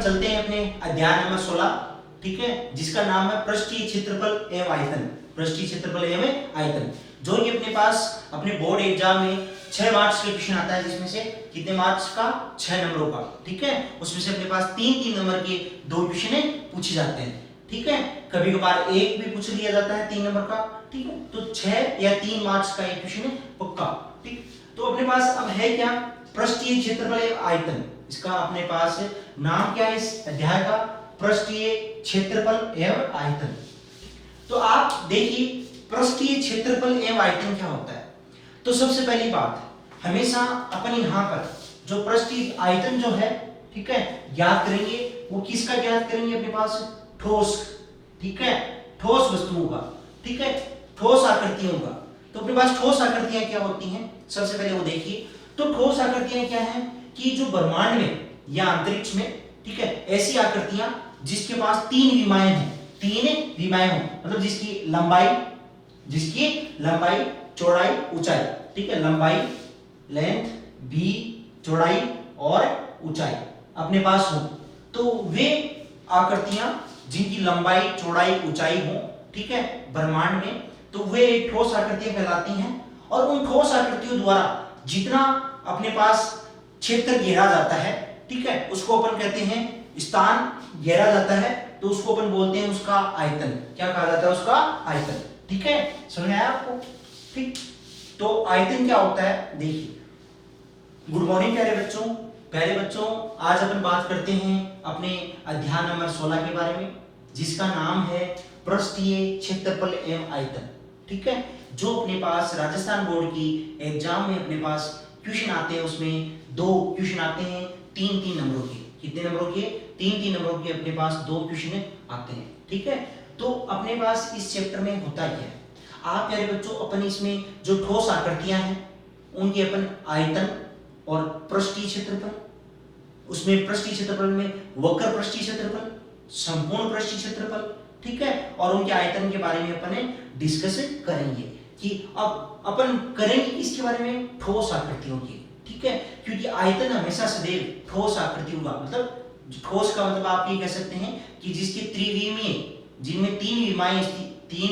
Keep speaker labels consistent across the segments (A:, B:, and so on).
A: चलते हैं अपने अध्याय नंबर 16, ठीक है, जिसका नाम है पृष्ठीय क्षेत्रफल एवं आयतन। पृष्ठीय क्षेत्रफल एवं आयतन, जो ये अपने पास अपने बोर्ड एग्जाम में 6 मार्क्स के क्वेश्चन आता है, जिसमें से कितने मार्क्स का, 6 नंबरों का, ठीक है। उसमें से अपने पास 3-3 नंबर के 2 क्वेश्चन पूछे जाते हैं, ठीक है। कभी कभार एक भी पूछ लिया जाता है 3 नंबर का, ठीक है। तो 6 या 3 मार्क्स का एक क्वेश्चन पक्का, ठीक। तो अपने पास अब है क्या, पृष्ठीय क्षेत्रफल एवं आयतन। इसका अपने पास नाम क्या है इस अध्याय का, पृष्ठीय क्षेत्रफल एवं आयतन। तो आप देखिए पृष्ठीय क्षेत्रफल एवं आयतन क्या होता है। तो सबसे पहली बात, हमेशा अपन यहाँ पर जो पृष्ठीय आयतन जो है, ठीक है, ज्ञात करेंगे, वो किसका ज्ञात करेंगे, अपने पास ठोस, ठीक है, ठोस वस्तुओं का, ठीक है, ठोस आकृतियों का। तो अपने पास ठोस आकृतियां क्या होती हैं, सबसे पहले वो देखिए। तो ठोस आकृतियां क्या हैं कि जो ब्रह्मांड में या अंतरिक्ष में, ठीक है, ऐसी आकृतियां जिसके पास 3 विमाएं हैं, 3 विमाएं हो, मतलब जिसकी लंबाई, चौड़ाई, ऊंचाई, ठीक है, लंबाई, लेंथ, बी, चौड़ाई और ऊंचाई अपने पास हो, तो वे आकृतियां जिनकी लंबाई, चौड़ाई, ऊंचाई हो, ठीक है, ब्रह्मांड में, तो वे ठोस आकृतियां कहलाती हैं। और उन ठोस आकृतियों द्वारा जितना अपने पास क्षेत्र घेरा जाता है, ठीक है, उसको अपन कहते हैं, स्थान घेरा जाता है, तो उसको अपन बोलते हैं उसका आयतन। क्या कहा जाता है, उसका आयतन, ठीक है, समझ आया आपको, ठीक। तो आयतन क्या होता है, देखिए। गुड मॉर्निंग प्यारे बच्चों, आज अपन बात करते हैं अपने अध्याय नंबर 16 के बारे में, जिसका नाम है पृष्ठीय क्षेत्रफल एवं आयतन, ठीक है। जो अपने पास राजस्थान बोर्ड की एग्जाम में अपने पास क्वेश्चन आते हैं, उसमें 2 क्वेश्चन आते हैं 3-3 नंबरों के। कितने नंबरों के, 3-3 नंबरों के अपने पास 2 क्वेश्चन आते हैं, ठीक है। तो अपने पास इस चैप्टर में होता क्या है, आप प्यारे बच्चों अपन इसमें जो ठोस आकृतियां हैं उनके अपन आयतन और पृष्ठीय क्षेत्रफल, उसमें पृष्ठीय क्षेत्रफल में वक्र पृष्ठीय क्षेत्रफल, संपूर्ण पृष्ठीय क्षेत्रफल, ठीक है, और उनके आयतन के बारे में अपन डिस्कस करेंगे कि अब अपन करेंगे इसके बारे में ठोस आकृतियों की, ठीक है। क्योंकि आयतन हमेशा सदैव ठोस आकृतियों का, मतलब ठोस का मतलब आप ये कह सकते हैं कि जिसके त्रिविमीय, जिनमें 3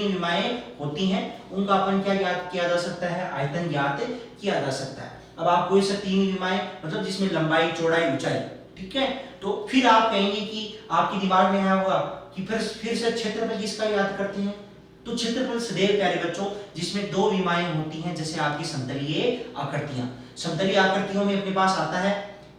A: विमाएं होती हैं, उनका अपन क्या ज्ञात किया जा सकता है, आयतन ज्ञात किया जा सकता है। अब आप कोई सा 3 विमाएं, मतलब जिसमें लंबाई, चौड़ाई, ऊंचाई, ठीक है, तो फिर आप कहेंगे कि आपके दिमाग में आया होगा कि फिर से क्षेत्रफल किसका याद करते हैं। तो क्षेत्रफल सदैव प्यारे बच्चों जिसमें 2 विमाएं होती हैं, जैसे आपकी समतलीय आकृतियां। समतलीय आकृतियों में अपने पास आता है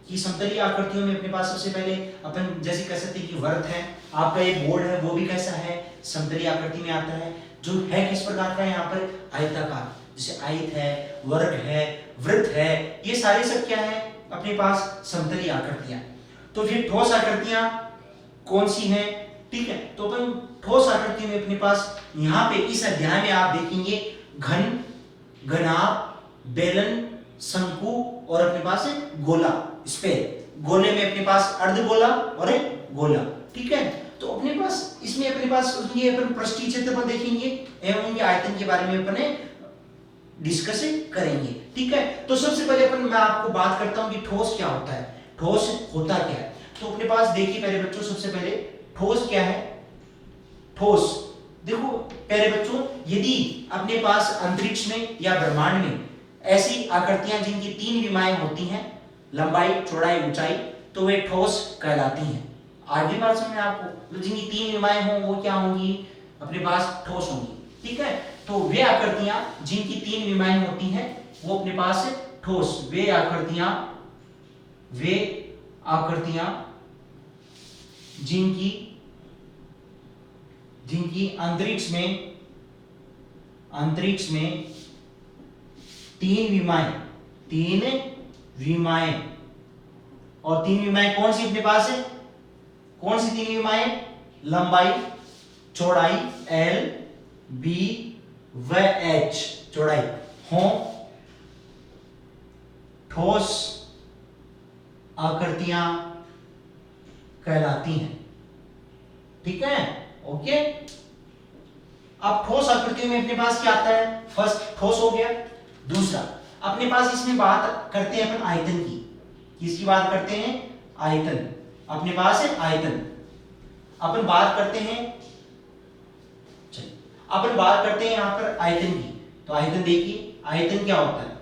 A: कि समतलीय आकृतियों में अपने पास सबसे पहले अपन जैसे कह सकते हैं कि वृत्त है, आपका एक बोर्ड है वो भी कैसा है, समतलीय आकृति में आता है, जो है किस प्रकार का, यहाँ पर आयताकार, जैसे आयत है, वर्ग है, वृत्त है, ये सारे सब क्या है अपने पास समतलीय आकृतियां। तो फिर ठोस आकृतियां कौन सी हैं, ठीक है। तो अपन ठोस आकृति में अपने पास यहाँ पे इस अध्याय में आप देखेंगे घन, घनाभ, बेलन, शंकु और अपने पास गोला, स्फेयर। गोले में अपने पास अर्धगोला और एक गोला, ठीक है। तो अपने पास इसमें अपने पास ये अपन पृष्ठीय क्षेत्रफल देखेंगे एवं उनके आयतन के बारे में अपन डिस्कस करेंगे, ठीक है। तो सबसे पहले अपन मैं आपको बात करता हूं कि ठोस क्या होता है, ठोस होता क्या है। तो अपने पास देखिए प्यारे बच्चों, सबसे पहले ठोस क्या है। ठोस देखो प्यारे बच्चों, यदि अपने पास अंतरिक्ष में या ब्रह्मांड में ऐसी आकृतियां जिनकी 3 विमाएं होती हैं, लंबाई, चौड़ाई, ऊंचाई, तो वे ठोस कहलाती हैं। आगे बात समझ में आपको, तो जिनकी 3 विमाएं हों वो क्या होंगी, अपने पास ठोस होंगी, ठीक है। तो वे आकृतियां जिनकी 3 विमाएं होती हैं वो अपने पास ठोस, वे आकृतियां जिनकी अंतरिक्ष में 3 विमाएं और 3 विमाएं कौन सी अपने पास है, कौन सी 3 विमाएं, लंबाई, चौड़ाई L, B व H, चौड़ाई हो, ठोस आकृतियां कहलाती हैं, ठीक है, ओके। अब ठोस आकृतियों में अपने पास क्या आता है, फर्स्ट ठोस हो गया। दूसरा अपने पास इसमें बात करते हैं अपन आयतन की, किसकी बात करते हैं, आयतन, अपने पास है आयतन। अपन बात करते हैं, चलिए अपन बात करते हैं यहाँ पर आयतन की। तो आयतन देखिए, आयतन क्या होता है?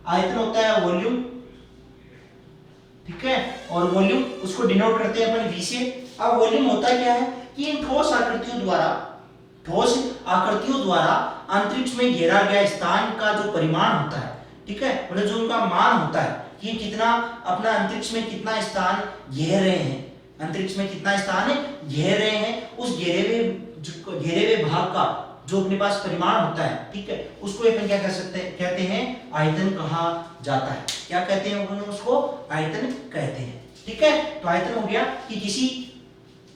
A: आयतन होता है वॉल्यूम, ठीक है, और वॉल्यूम उसको डिनोट करते हैं अपन V से। अब वॉल्यूम होता क्या है कि इन ठोस आकृतियों द्वारा अंतरिक्ष में घेरा गया स्थान का जो परिमाण होता है, ठीक है, मतलब जो उनका मान होता है कि कितना अपना अंतरिक्ष में कितना स्थान घेर रहे हैं, अंतरिक्ष में कितना स्थान है घेर रहे हैं, उस घेरे हुए भाग का जो अपने पास परिमाण होता है, ठीक है, उसको अपन क्या कहते हैं आयतन कहा जाता है। क्या कहते हैं अपन उसको? आयतन कहते हैं, ठीक है। तो आयतन हो गया कि किसी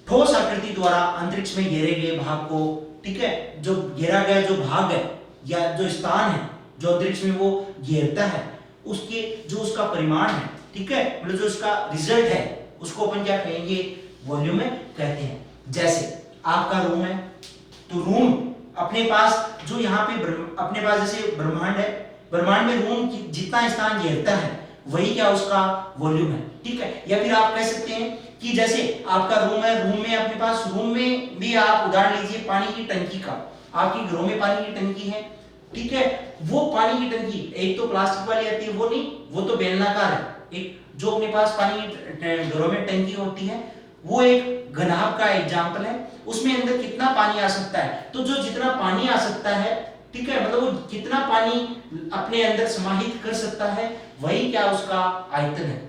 A: ठोस आकृति द्वारा अंतरिक्ष में घेरे गए भाग को, ठीक है, जो घेरा गया जो भाग है या जो स्थान है जो अंतरिक्ष में वो घेरता है, उसके जो उसका परिमाण है, ठीक है, मतलब जो उसका रिजल्ट है, उसको अपन क्या कहेंगे? वॉल्यूम में कहते हैं। जैसे आपका रूम है, तो रूम अपने पास जो यहाँ पे अपने पास जैसे ब्रह्मांड है, ब्रह्मांड में रूम जितना स्थान घेरता है वही क्या उसका वॉल्यूम है, ठीक है। या फिर आप कह सकते हैं कि जैसे आपका रूम है, रूम में अपने पास रूम में भी आप उदाहरण लीजिए पानी की टंकी का, आपके घरों में पानी की टंकी है, ठीक है, वो पानी की टंकी एक तो प्लास्टिक वाली आती है, वो नहीं, वो तो बेलनाकार है। एक जो अपने पास पानी घरों में टंकी होती है वो एक घनाभ का एग्जाम्पल है, उसमें अंदर कितना पानी आ सकता है, तो जो जितना पानी आ सकता है, ठीक है, मतलब वो कितना पानी अपने अंदर समाहित कर सकता है, वही क्या उसका आयतन है।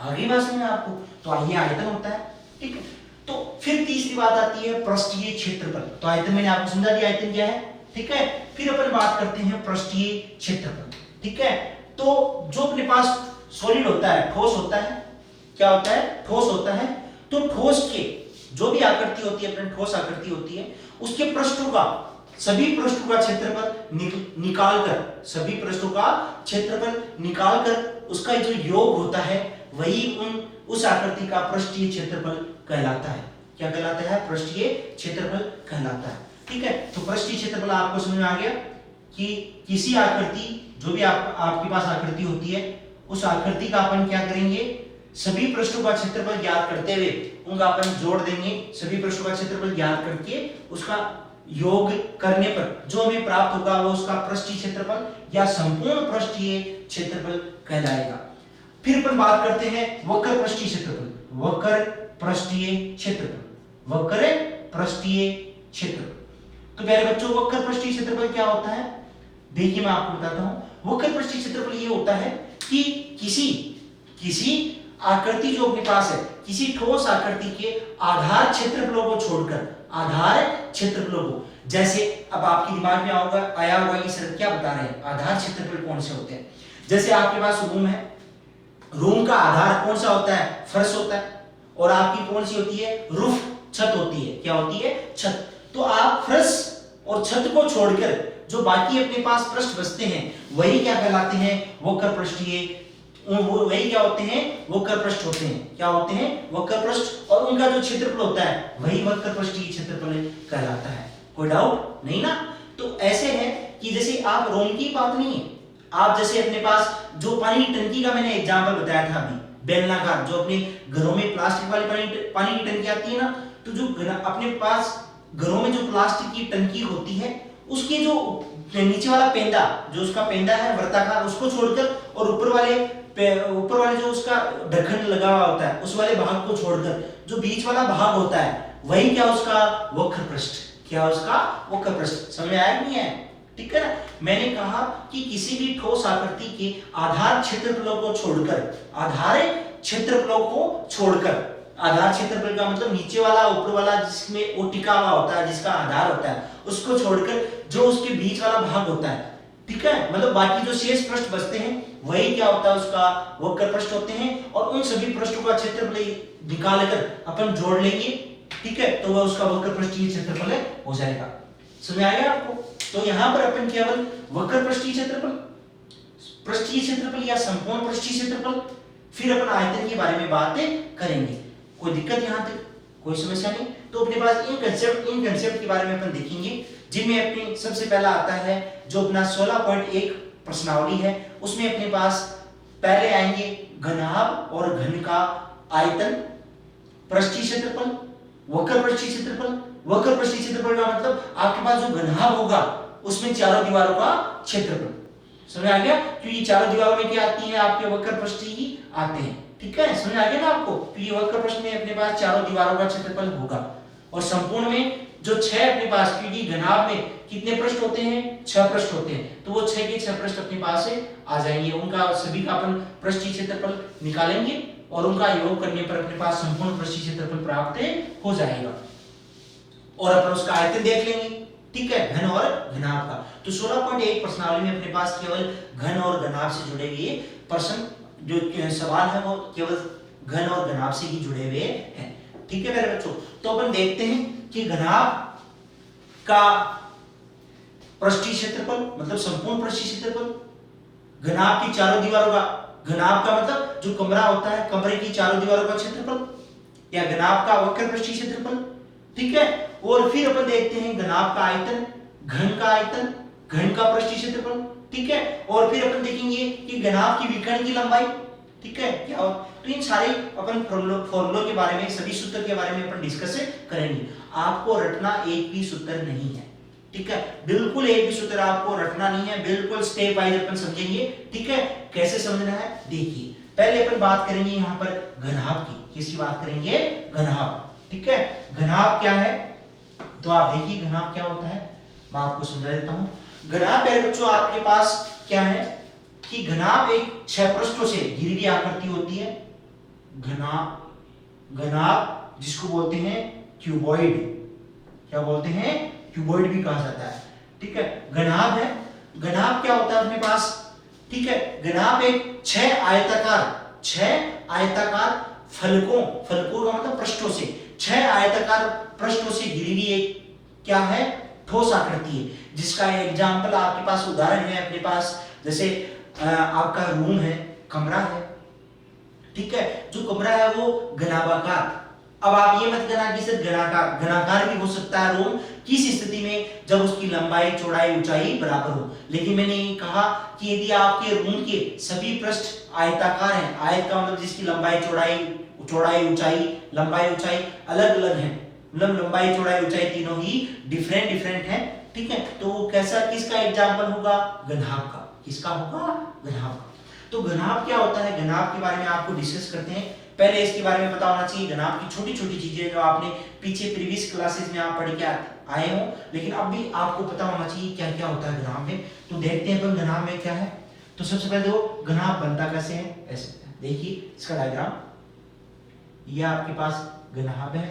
A: आगे बात समझ में आपको? तो ये आयतन होता है, ठीक है। तो फिर तीसरी बात आती है पृष्ठीय क्षेत्रफल। तो आयतन मैंने आपको समझा दिया आयतन क्या है, ठीक है। फिर अपन बात करते हैं पृष्ठीय क्षेत्रफल, ठीक है। तो जो अपने पास सॉलिड होता है, ठोस होता है, क्या होता है? ठोस होता है। तो ठोस के जो भी आकृति होती है, अपने ठोस आकृति होती है, उसके पृष्ठों का, सभी पृष्ठों का क्षेत्रफल निकालकर, सभी पृष्ठों का क्षेत्रफल निकालकर उसका जो योग होता है वही उस आकृति का पृष्ठीय क्षेत्रफल कहलाता है। क्या कहलाता है? पृष्ठीय क्षेत्रफल कहलाता है, ठीक है। तो पृष्ठीय क्षेत्रफल आपको समझ में आ गया कि किसी आकृति, जो भी आपके पास आकृति होती है, उस आकृति का अपन क्या करेंगे? सभी पृष्ठों का क्षेत्रफल ज्ञात करते हुए उनका अपन जोड़ देंगे। सभी पृष्ठों का क्षेत्रफल ज्ञात करके उसका योग करने पर जो हमें प्राप्त होगा वो उसका पृष्ठीय क्षेत्रफल या संपूर्ण पृष्ठीय क्षेत्रफल कहलाएगा। फिर अपन बात करते हैं वक्र पृष्ठीय क्षेत्रफल। वक्र पृष्ठीय क्षेत्रफल, वक्र पृष्ठीय क्षेत्रफल। तो प्यारे बच्चों, वक्र पृष्ठीय क्षेत्रफल क्या होता है? देखिए मैं आपको बताता हूं। वक्र पृष्ठीय क्षेत्रफल ये होता है कि किसी आकृति जो अपने पास है, किसी ठोस आकृति के आधार क्षेत्रफलों को छोड़कर, आधार क्षेत्रफलों को, जैसे अब आपके दिमाग में आया होगा कि सर क्या बता रहे हैं, आधार क्षेत्रफल कौन से होते हैं? जैसे आपके पास रूम है, रूम का आधार कौन सा होता है? फर्श होता है। और आपकी कौन सी होती है? रूफ, छत होती है। क्या होती है? छत। तो आप फर्श और छत को छोड़कर जो बाकी अपने पास पृष्ठ बचते हैं वही क्या कहलाते हैं? वक्र पृष्ठीय, वही क्या होते हैं? वक्र पृष्ठ होते हैं। क्या होते हैं? वक्र पृष्ठ। और उनका जो क्षेत्रफल होता है वही वक्र पृष्ठीय क्षेत्रफल कहलाता है। कोई डाउट नहीं ना? तो ऐसे है कि जैसे आप रोम की बात नहीं है, आप जैसे अपने पास जो पानी की टंकी का मैंने एग्जांपल बताया था अभी, बेलनाकार, जो अपने घरों में प्लास्टिक वाली पानी की टंकी आती है ना, तो जो अपने पास घरों में जो प्लास्टिक की टंकी होती है उसके जो नीचे वाला पेंदा, जो उसका पेंदा है वर्ताकार, उसको छोड़कर और ऊपर वाले जो उसका ढक्कन लगा हुआ होता है उस वाले भाग को छोड़कर जो बीच वाला भाग होता है वही क्या उसका? वक्र पृष्ठ। क्या उसका? वक्र पृष्ठ। समझ में आया नहीं है? ठीक है ना? मैंने कहा कि किसी भी ठोस आकृति के आधार क्षेत्रफलों को छोड़कर, आधार क्षेत्रफलों को छोड़कर, आधार क्षेत्रफल का मतलब नीचे वाला ऊपर वाला जिसमें वो टिका हुआ होता है, जिसका आधार होता है, उसको छोड़कर जो उसके बीच वाला भाग होता है, ठीक है, मतलब बाकी जो शेष पृष्ठ बचते हैं वही क्या होता है? उसका वक्र पृष्ठ होते हैं। और उन सभी पृष्ठों का क्षेत्रफल निकालकर अपन जोड़ लेंगे, ठीक है, तो वह उसका वक्र पृष्ठीय क्षेत्रफल हो जाएगा। समझ आएगा आपको? तो यहाँ पर अपन केवल वक्र पृष्ठीय क्षेत्रफल, पृष्ठीय क्षेत्रफल या संपूर्ण पृष्ठीय क्षेत्रफल, फिर अपन आयतन के बारे में बातें करेंगे। कोई दिक्कत यहाँ तक? कोई समस्या नहीं? तो अपने पास इन कंसेप्ट के बारे में अपन देखेंगे, जिनमें अपने सबसे पहला आता है जो अपना 16.1 प्रश्नावली है, उसमें अपने पास पहले आएंगे घनाभ और घन का आयतन, पृष्ठीय क्षेत्रफल, वक्र पृष्ठीय क्षेत्रफल। वक्र पृष्ठीय क्षेत्रफल का मतलब आपके पास जो घनाभ होगा उसमें चारों दीवारों का क्षेत्रफल। समझ आ गया? क्योंकि चारों दीवारों में क्या आती है, आपके वक्र पृष्ठीय ही आते हैं। ठीक है, समझ आ गया ना आपको? क्योंकि वक्र पृष्ठ में अपने पास चारों दीवारों का क्षेत्रफल होगा। और संपूर्ण में जो 6 अपने पास, क्योंकि घनाभ में कितने पृष्ठ होते हैं, 6 पृष्ठ होते हैं, तो वो 6 के 6 पृष्ठ अपने पास से आ जाएंगे। उनका सभी का अपन पृष्ठीय क्षेत्रफल निकालेंगे और उनका योग करने पर अपने पास संपूर्ण पृष्ठीय क्षेत्रफल प्राप्त हो जाएगा। और अपन उसका आयतन देख लेंगे। ठीक है, घन और घनाभ का। तो 16.1 प्रश्नावली में अपने पास केवल घन और घनाभ से जुड़े हुए प्रश्न, जो सवाल है वो केवल घन और घनाभ से ही जुड़े हुए हैं। ठीक है मेरे बच्चों, तो अपन देखते हैं कि घनाभ का पृष्ठीय क्षेत्रफल मतलब संपूर्ण पृष्ठीय क्षेत्रफल, घनाभ की चारों दीवारों का, घनाभ का मतलब जो कमरा होता है, कमरे की चारों दीवारों का क्षेत्रफल, या घनाभ का वक्र पृष्ठीय क्षेत्रफल। ठीक है, और फिर अपन देखते हैं घनाभ का आयतन, घन का आयतन, घन का पृष्ठीय क्षेत्रफल। ठीक है, और फिर अपन देखेंगे कि घनाभ की विकर्ण की लंबाई। ठीक है, क्या हो? तो इन सारे अपन फॉर्मूलों के बारे में, सभी सूत्र के बारे में अपन डिस्कस करेंगे। आपको रटना एक भी सूत्र नहीं है। ठीक है, बिल्कुल एक भी सूत्र आपको रटना नहीं है, बिल्कुल स्टेप वाइज अपन समझेंगे। ठीक है, कैसे समझना है देखिए। पहले अपन बात करेंगे यहाँ पर घनाभ की। किसकी बात करेंगे? घनाभ। ठीक है, घनाभ क्या है? तो आप देखिए घनाभ क्या होता है, मैं आपको समझा देता हूं। घनाभ पहले बच्चों आपके पास क्या है कि घनाभ एक 6 पृष्ठों से घिरी हुई आकृति होती है। घनाभ जिसको बोलते हैं क्यूबॉइड, क्या बोलते हैं? क्यूबॉइड भी कहा जाता है। ठीक है, घनाभ है। घनाभ क्या होता है अपने पास? ठीक है, घनाभ एक 6 आयताकार फलकों का मतलब पृष्ठों से, 6 आयताकार पृष्ठों से घिरी हुई एक क्या है? ठोस आकृति है। जिसका एग्जांपल आपके पास उदाहरण है अपने पास, जैसे आपका रूम है, कमरा है। ठीक है, जो कमरा है वो घनाभाकार। अब आप ये मत कहना कि सिर्फ घनाकार भी हो सकता है रूम, किस स्थिति में? जब उसकी लंबाई, चौड़ाई, ऊंचाई बराबर हो। लेकिन मैंने ये कहा कि यदि आपके रूम के सभी पृष्ठ आयताकार हैं, आयत का मतलब जिसकी लंबाई, चौड़ाई, ऊंचाई, लंबाई, ऊंचाई अलग अलग है, मतलब लंबाई, चौड़ाई, ऊंचाई तीनों ही डिफरेंट है। ठीक है, तो वो कैसा, किसका एग्जांपल होगा? घनाभ का। किसका होगा? घनाभ का। तो घनाभ क्या होता है, घनाभ के बारे में आपको डिस्कस करते हैं। पहले इसके बारे में पता होना चाहिए घनाभ की छोटी छोटी चीजें जो आपने पीछे प्रीवियस क्लासेस में आप पढ़ के आए हो, लेकिन अब भी आपको पता होना चाहिए क्या क्या होता है घनाभ में। तो देखते हैं अपन घनाभ में क्या है। तो सबसे पहले देखो घनाभ बनता कैसे है। ऐसे देखिए इसका डायग्राम, ये आपके पास घनाभ है।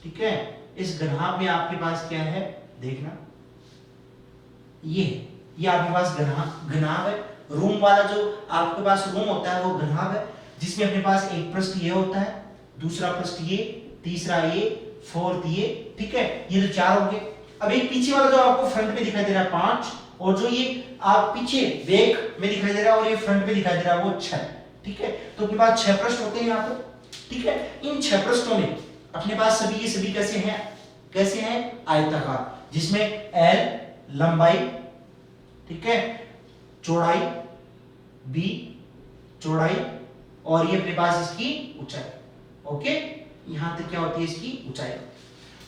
A: ठीक है, इस घनाभ में आपके पास क्या है देखना, ये आपके पास घनाभ है। रूम वाला जो आपके पास रूम होता है वो घनाभ है, जिसमें अपने पास एक पृष्ठ ये होता है, दूसरा पृष्ठ ये, तीसरा ये, फोर्थ ये। ठीक है, ये तो 4 हो गए। अब एक पीछे वाला जो आपको फ्रंट में दिखाई दे रहा है 5, और जो ये आप पीछे बैक में दिखाई दे रहा है और ये फ्रंट में दिखाई दे रहा है वो 6। ठीक है, तो अपने पास 6 पृष्ठ होते हैं यहाँ पर। ठीक है, इन 6 पृष्ठों में अपने पास सभी के सभी कैसे हैं? आयताकार, जिसमें L लंबाई, ठीक है, चौड़ाई, B चौड़ाई, और ये अपने पास इसकी ऊंचाई। ओके, यहां तक क्या होती है इसकी ऊंचाई।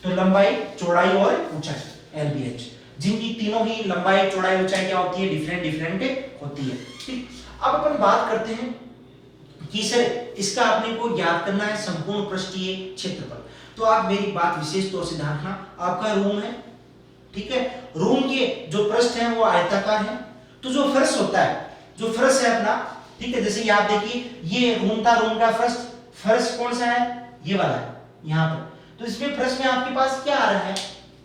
A: तो लंबाई, चौड़ाई और ऊंचाई LBH, जिनकी तीनों ही लंबाई, चौड़ाई, ऊंचाई क्या होती है? डिफरेंट होती है। ठीक, अब अपन बात करते हैं कि सर इसका अपने को ज्ञात करना है संपूर्ण पृष्ठीय क्षेत्रफल। तो आप मेरी बात विशेष तौर से ध्यान रखना, आपका रूम है। ठीक है, रूम के जो पृष्ठ हैं वो आयताकार हैं। तो जो फर्श होता है, जो फर्श है अपना, ठीक है, जैसे ये आप देखिए ये रूम का फर्श कौन सा है? ये वाला है यहाँ पर। तो इसमें फर्श में आपके पास क्या आ रहा है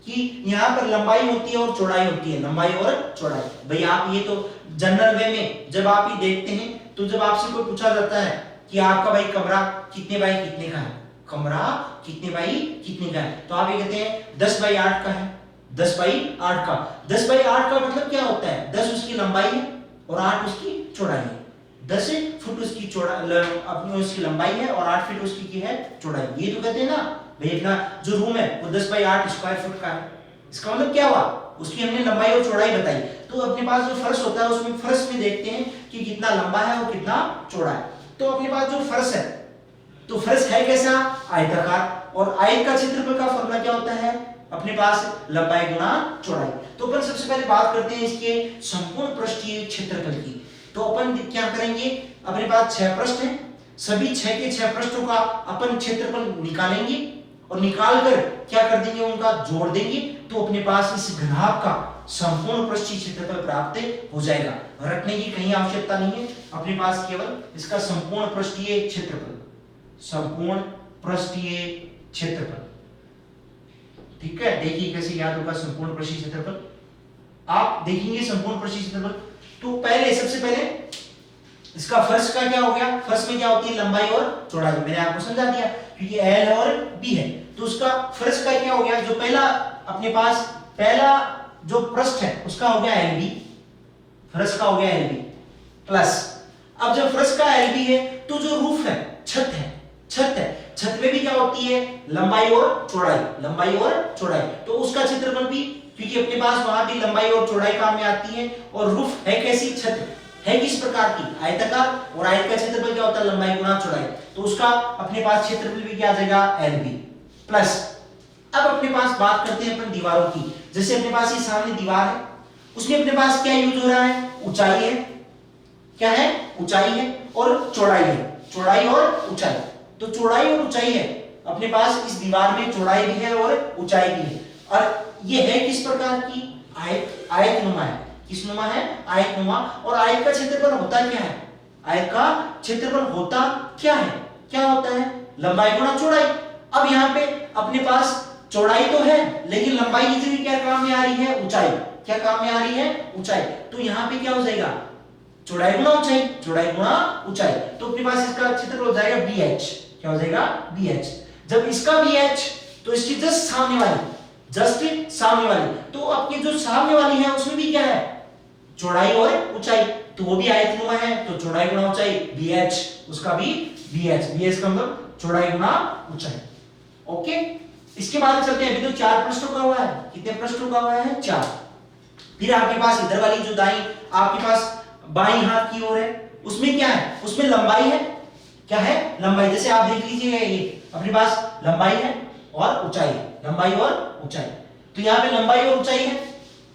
A: कि यहाँ पर लंबाई होती है और चौड़ाई होती है, लंबाई और चौड़ाई। भाई आप ये तो जनरल वे में जब आप ये देखते हैं, तो जब आपसे कोई पूछा जाता है कि आपका भाई कमरा कितने बाई कितने का है, कमरा कितने बाई कितने का है, तो आप ये कहते हैं 10 बाई 8 का है। 10 बाई 8 का, 10 बाई 8 का मतलब क्या होता है? 10 उसकी लंबाई है और 8 उसकी चौड़ाई है। 10 फुट उसकी अपनी उसकी लंबाई है और 8 फीट उसकी की है चौड़ाई। ये तो कहते हैं ना भाई अपना जो रूम है वो 10 बाई 8 स्क्वायर फुट का है। इसका मतलब क्या हुआ? उसकी हमने लंबाई और चौड़ाई बताई। तो अपने पास जो फर्श होता है उसमें फर्श में देखते हैं कि कितना लंबा है और कितना चौड़ा है। तो अपने पास जो फर्श है तो फर्श है कैसा, आयताकार, और आयत का क्षेत्रफल का फॉर्मूला क्या होता है अपने पास, लंबाई गुना चौड़ाई। तो अपन सबसे पहले बात करते हैं इसके संपूर्ण पृष्ठीय क्षेत्रफल की। तो अपन क्या करेंगे, अपने पास 6 पृष्ठ हैं, सभी 6 के 6 पृष्ठों का अपन क्षेत्रफल निकालेंगे और निकाल कर क्या कर देंगे, उनका जोड़ देंगे, तो अपने पास इस घनाभ का संपूर्ण पृष्ठीय क्षेत्रफल प्राप्त हो जाएगा। रटने की कहीं आवश्यकता नहीं है, अपने पास केवल इसका संपूर्ण पृष्ठीय क्षेत्रफल, संपूर्ण पृष्ठीय क्षेत्रफल, ठीक है। देखिए कैसे याद होगा संपूर्ण पृष्ठीय क्षेत्रफल, आप देखेंगे संपूर्ण पृष्ठीय क्षेत्रफल। तो पहले सबसे पहले इसका फर्श का क्या हो गया, फर्श में क्या होती है, लंबाई और चौड़ाई, मैंने आपको समझा दिया क्योंकि L और B है। तो उसका फर्श का क्या हो गया, जो पहला अपने पास पहला जो पृष्ठ है उसका हो गया LB, फर्श का हो गया LB प्लस, अब जब फर्श का LB है तो जो रूफ है, छत है, छत में भी क्या होती है, लंबाई और चौड़ाई, लंबाई और चौड़ाई, तो उसका क्षेत्रफल भी, क्योंकि अपने पास वहां भी लंबाई और चौड़ाई काम में आती है। और रूफ है कैसी, छत है किस प्रकार की, आयताकार, और आयत का क्षेत्रफल क्या होता है, लंबाई गुना चौड़ाई, तो उसका अपने पास क्षेत्रफल भी क्या आ जाएगा, LB प्लस। अब अपने पास बात करते हैं अपन दीवारों की। जैसे अपने पास ये सामने दीवार है, उसमें अपने पास क्या यूज हो रहा है, ऊंचाई है, क्या है, ऊंचाई है और चौड़ाई है, चौड़ाई और ऊंचाई। तो चौड़ाई और ऊंचाई है अपने पास, इस दीवार में चौड़ाई भी है और ऊंचाई भी है, और ये है किस प्रकार की, आयत, आयतनुमा है, किस नुमा है, आयतनुमा। और आयत का क्षेत्रफल होता क्या है, आयत का क्षेत्रफल होता क्या है, क्या होता है, लंबाई गुना चौड़ाई। अब यहाँ पे अपने पास चौड़ाई तो है लेकिन लंबाई की जगह क्या काम में आ रही है, ऊंचाई, क्या काम में आ रही है, ऊंचाई। तो यहाँ पे क्या हो जाएगा, चौड़ाई गुना ऊंचाई, चौड़ाई गुना ऊंचाई, तो अपने पास इसका क्षेत्रफल हो जाएगा BH, क्या हो जाएगा, BH। जब इसका BH, तो इसकी जस्ट सामने वाली, जस्ट सामने वाली, तो आपकी जो सामने वाली है उसमें भी क्या है, चौड़ाई और ऊंचाई, तो वो भी आयतनुमा है, तो चौड़ाई गुना ऊंचाई BH, उसका भी BH, BH का मतलब चौड़ाई गुना ऊंचाई। ओके, इसके बाद चलते हैं, अभी तो 4 पृष्ठों का हुआ है, कितने पृष्ठों का हुआ है, 4। फिर आपके पास इधर वाली जो दाई आपके पास बाईं हाथ की ओर है, उसमें क्या है, उसमें लंबाई है, क्या है, लंबाई। जैसे आप देख लीजिए ये अपने पास लंबाई है और ऊंचाई है, लंबाई और ऊंचाई, तो यहाँ पे लंबाई और ऊंचाई है,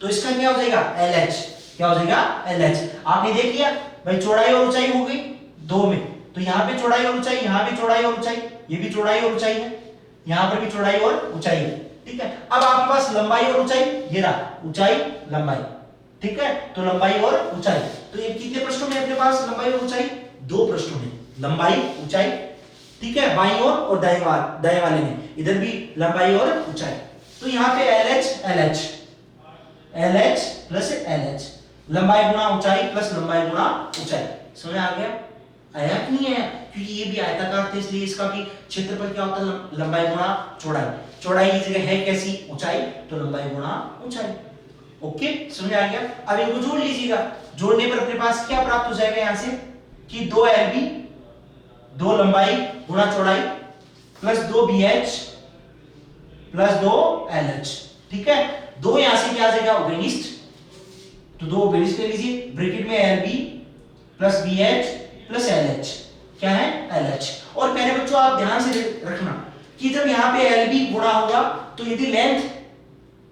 A: तो इसका क्या हो जाएगा, LH, क्या हो जाएगा, LH। आपने देख लिया भाई, चौड़ाई और ऊंचाई हो गई 2 में, तो यहाँ पे चौड़ाई और ऊंचाई, यहाँ भी चौड़ाई और ऊंचाई, ये भी चौड़ाई और ऊंचाई है, यहाँ पर भी चौड़ाई और ऊंचाई है, ठीक है। अब आपके पास लंबाई और ऊंचाई, ये रहा ऊंचाई लंबाई, ठीक है, तो लंबाई और ऊंचाई, तो ये कितने पृष्ठों में अपने पास लंबाई और ऊंचाई, 2 पृष्ठों में, लंबाई ऊंचाई, ठीक है, बाईं ओर और दाएं वाले में, इधर भी लंबाई और ऊंचाई। तो यहाँ पे LH LH LH plus LH, लंबाई गुना ऊंचाई प्लस लंबाई गुना ऊंचाई, समझ आ गया, आया कि नहीं आया, क्योंकि ये भी आयताकार थे इसलिए इसका भी क्षेत्रफल क्या होता है, लंबाई गुना चौड़ाई, चौड़ाई की जगह है कैसी, ऊंचाई, तो लंबाई गुना ऊंचाई। ओके, समझ आ गया। अब इनको जोड़ लीजिएगा, जोड़ने पर अपने पास क्या प्राप्त हो जाएगा यहां से कि 2 LB, 2 लंबाई गुना चौड़ाई प्लस 2 BH प्लस 2 LH, ठीक है। 2 यहां से क्या आ जाएगा, उभयनिष्ठ, तो 2 उभयनिष्ठ ले लीजिए, ब्रैकेट में LB plus BH plus LH, क्या है, LH। और पहले बच्चों आप ध्यान से रखना कि जब यहां पे LB गुणा होगा तो यदि लेंथ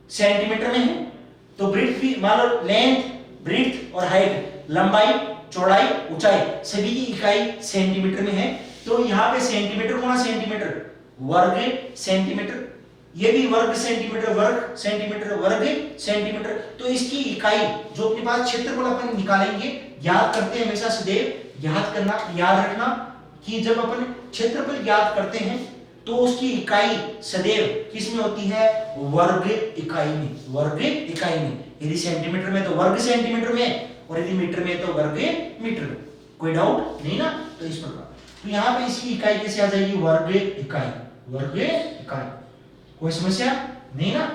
A: सेंटीमीटर में है तो ब्रेड्थ भी, मान लो लेंथ, ब्रेड्थ और हाइट, लंबाई, चौड़ाई, ऊंचाई सभी की इकाई सेंटीमीटर में है, तो यहाँ पे सेंटीमीटर गुणा सेंटीमीटर, वर्ग सेंटीमीटर, ये भी वर्ग सेंटीमीटर, वर्ग सेंटीमीटर, वर्ग सेंटीमीटर, तो इसकी इकाई जो अपने पास क्षेत्रफल अपन निकालेंगे, याद करते हैं हमेशा सदैव याद करना, याद रखना कि जब अपन क्षेत्रफल याद करते हैं तो उसकी इकाई सदैव किस में होती है, वर्ग इकाई में, वर्ग इकाई में। यदि सेंटीमीटर में तो वर्ग सेंटीमीटर में, और यदि मीटर में तो वर्ग मीटर में, कोई डाउट नहीं ना, तो इस प्रकार। तो यहाँ पे इसकी इकाई कैसे आ जाएगी, वर्ग इकाई, वर्ग इकाई, कोई समस्या नहीं ना।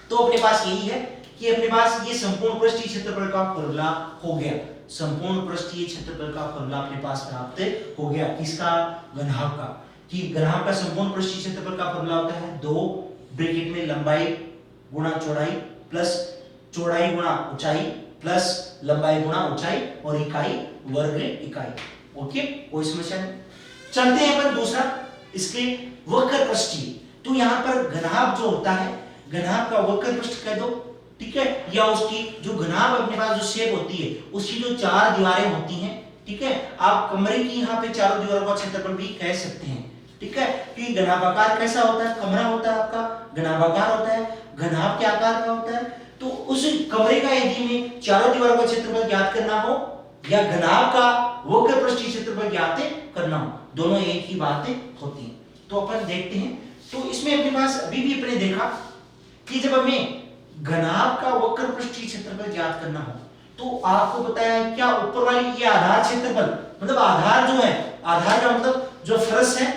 A: तो अपने पास यही है कि अपने पास ये संपूर्ण पृष्ठीय क्षेत्रफल का फॉर्मूला हो गया, संपूर्ण पृष्ठीय क्षेत्रफल का फॉर्मूला अपने पास प्राप्त हो गया, किसका, घनाभ का, कि घनाभ का संपूर्ण पृष्ठीय क्षेत्रफल का फॉर्मूला होता है 2 ब्रैकेट में लंबाई गुणा चौड़ाई प्लस चौड़ाई गुणा ऊंचाई प्लस लंबाई गुणा ऊंचाई और इकाई वर्ग इकाई। ओके, कोई समस्या नहीं। चलते हैं अपन दूसरा, इसके वक्र पृष्ठीय। तो यहाँ पर घनाभ जो होता है, घनाभ का वक्र पृष्ठ कह दो, ठीक है, या उसकी जो घनाभ अपने पास जो शेप होती है उसकी जो चार दीवारें होती हैं, ठीक है, आप कमरे की यहाँ पे चारों दीवारों का क्षेत्रफल भी कह सकते हैं, ठीक है, कि घनाभाकार कैसा होता है, कमरा होता है आपका घनाभाकार होता है, घनाभ के आकार का होता है। तो उस कमरे का यदि में चारों दीवारों का क्षेत्रफल ज्ञात करना हो या घनाभ का वक्र पृष्ठीय क्षेत्रफल ज्ञात करना हो, दोनों एक ही बातें होती हैं। तो अपन देखते हैं, तो इसमें अपने पास अभी भी अपने देखा कि जब हमें घनाभ का वक्र पृष्ठीय क्षेत्रफल ज्ञात करना हो तो आपको बताया है क्या ऊपर वाली ये आधार क्षेत्रफल, मतलब आधार जो है, आधार का मतलब जो फर्श है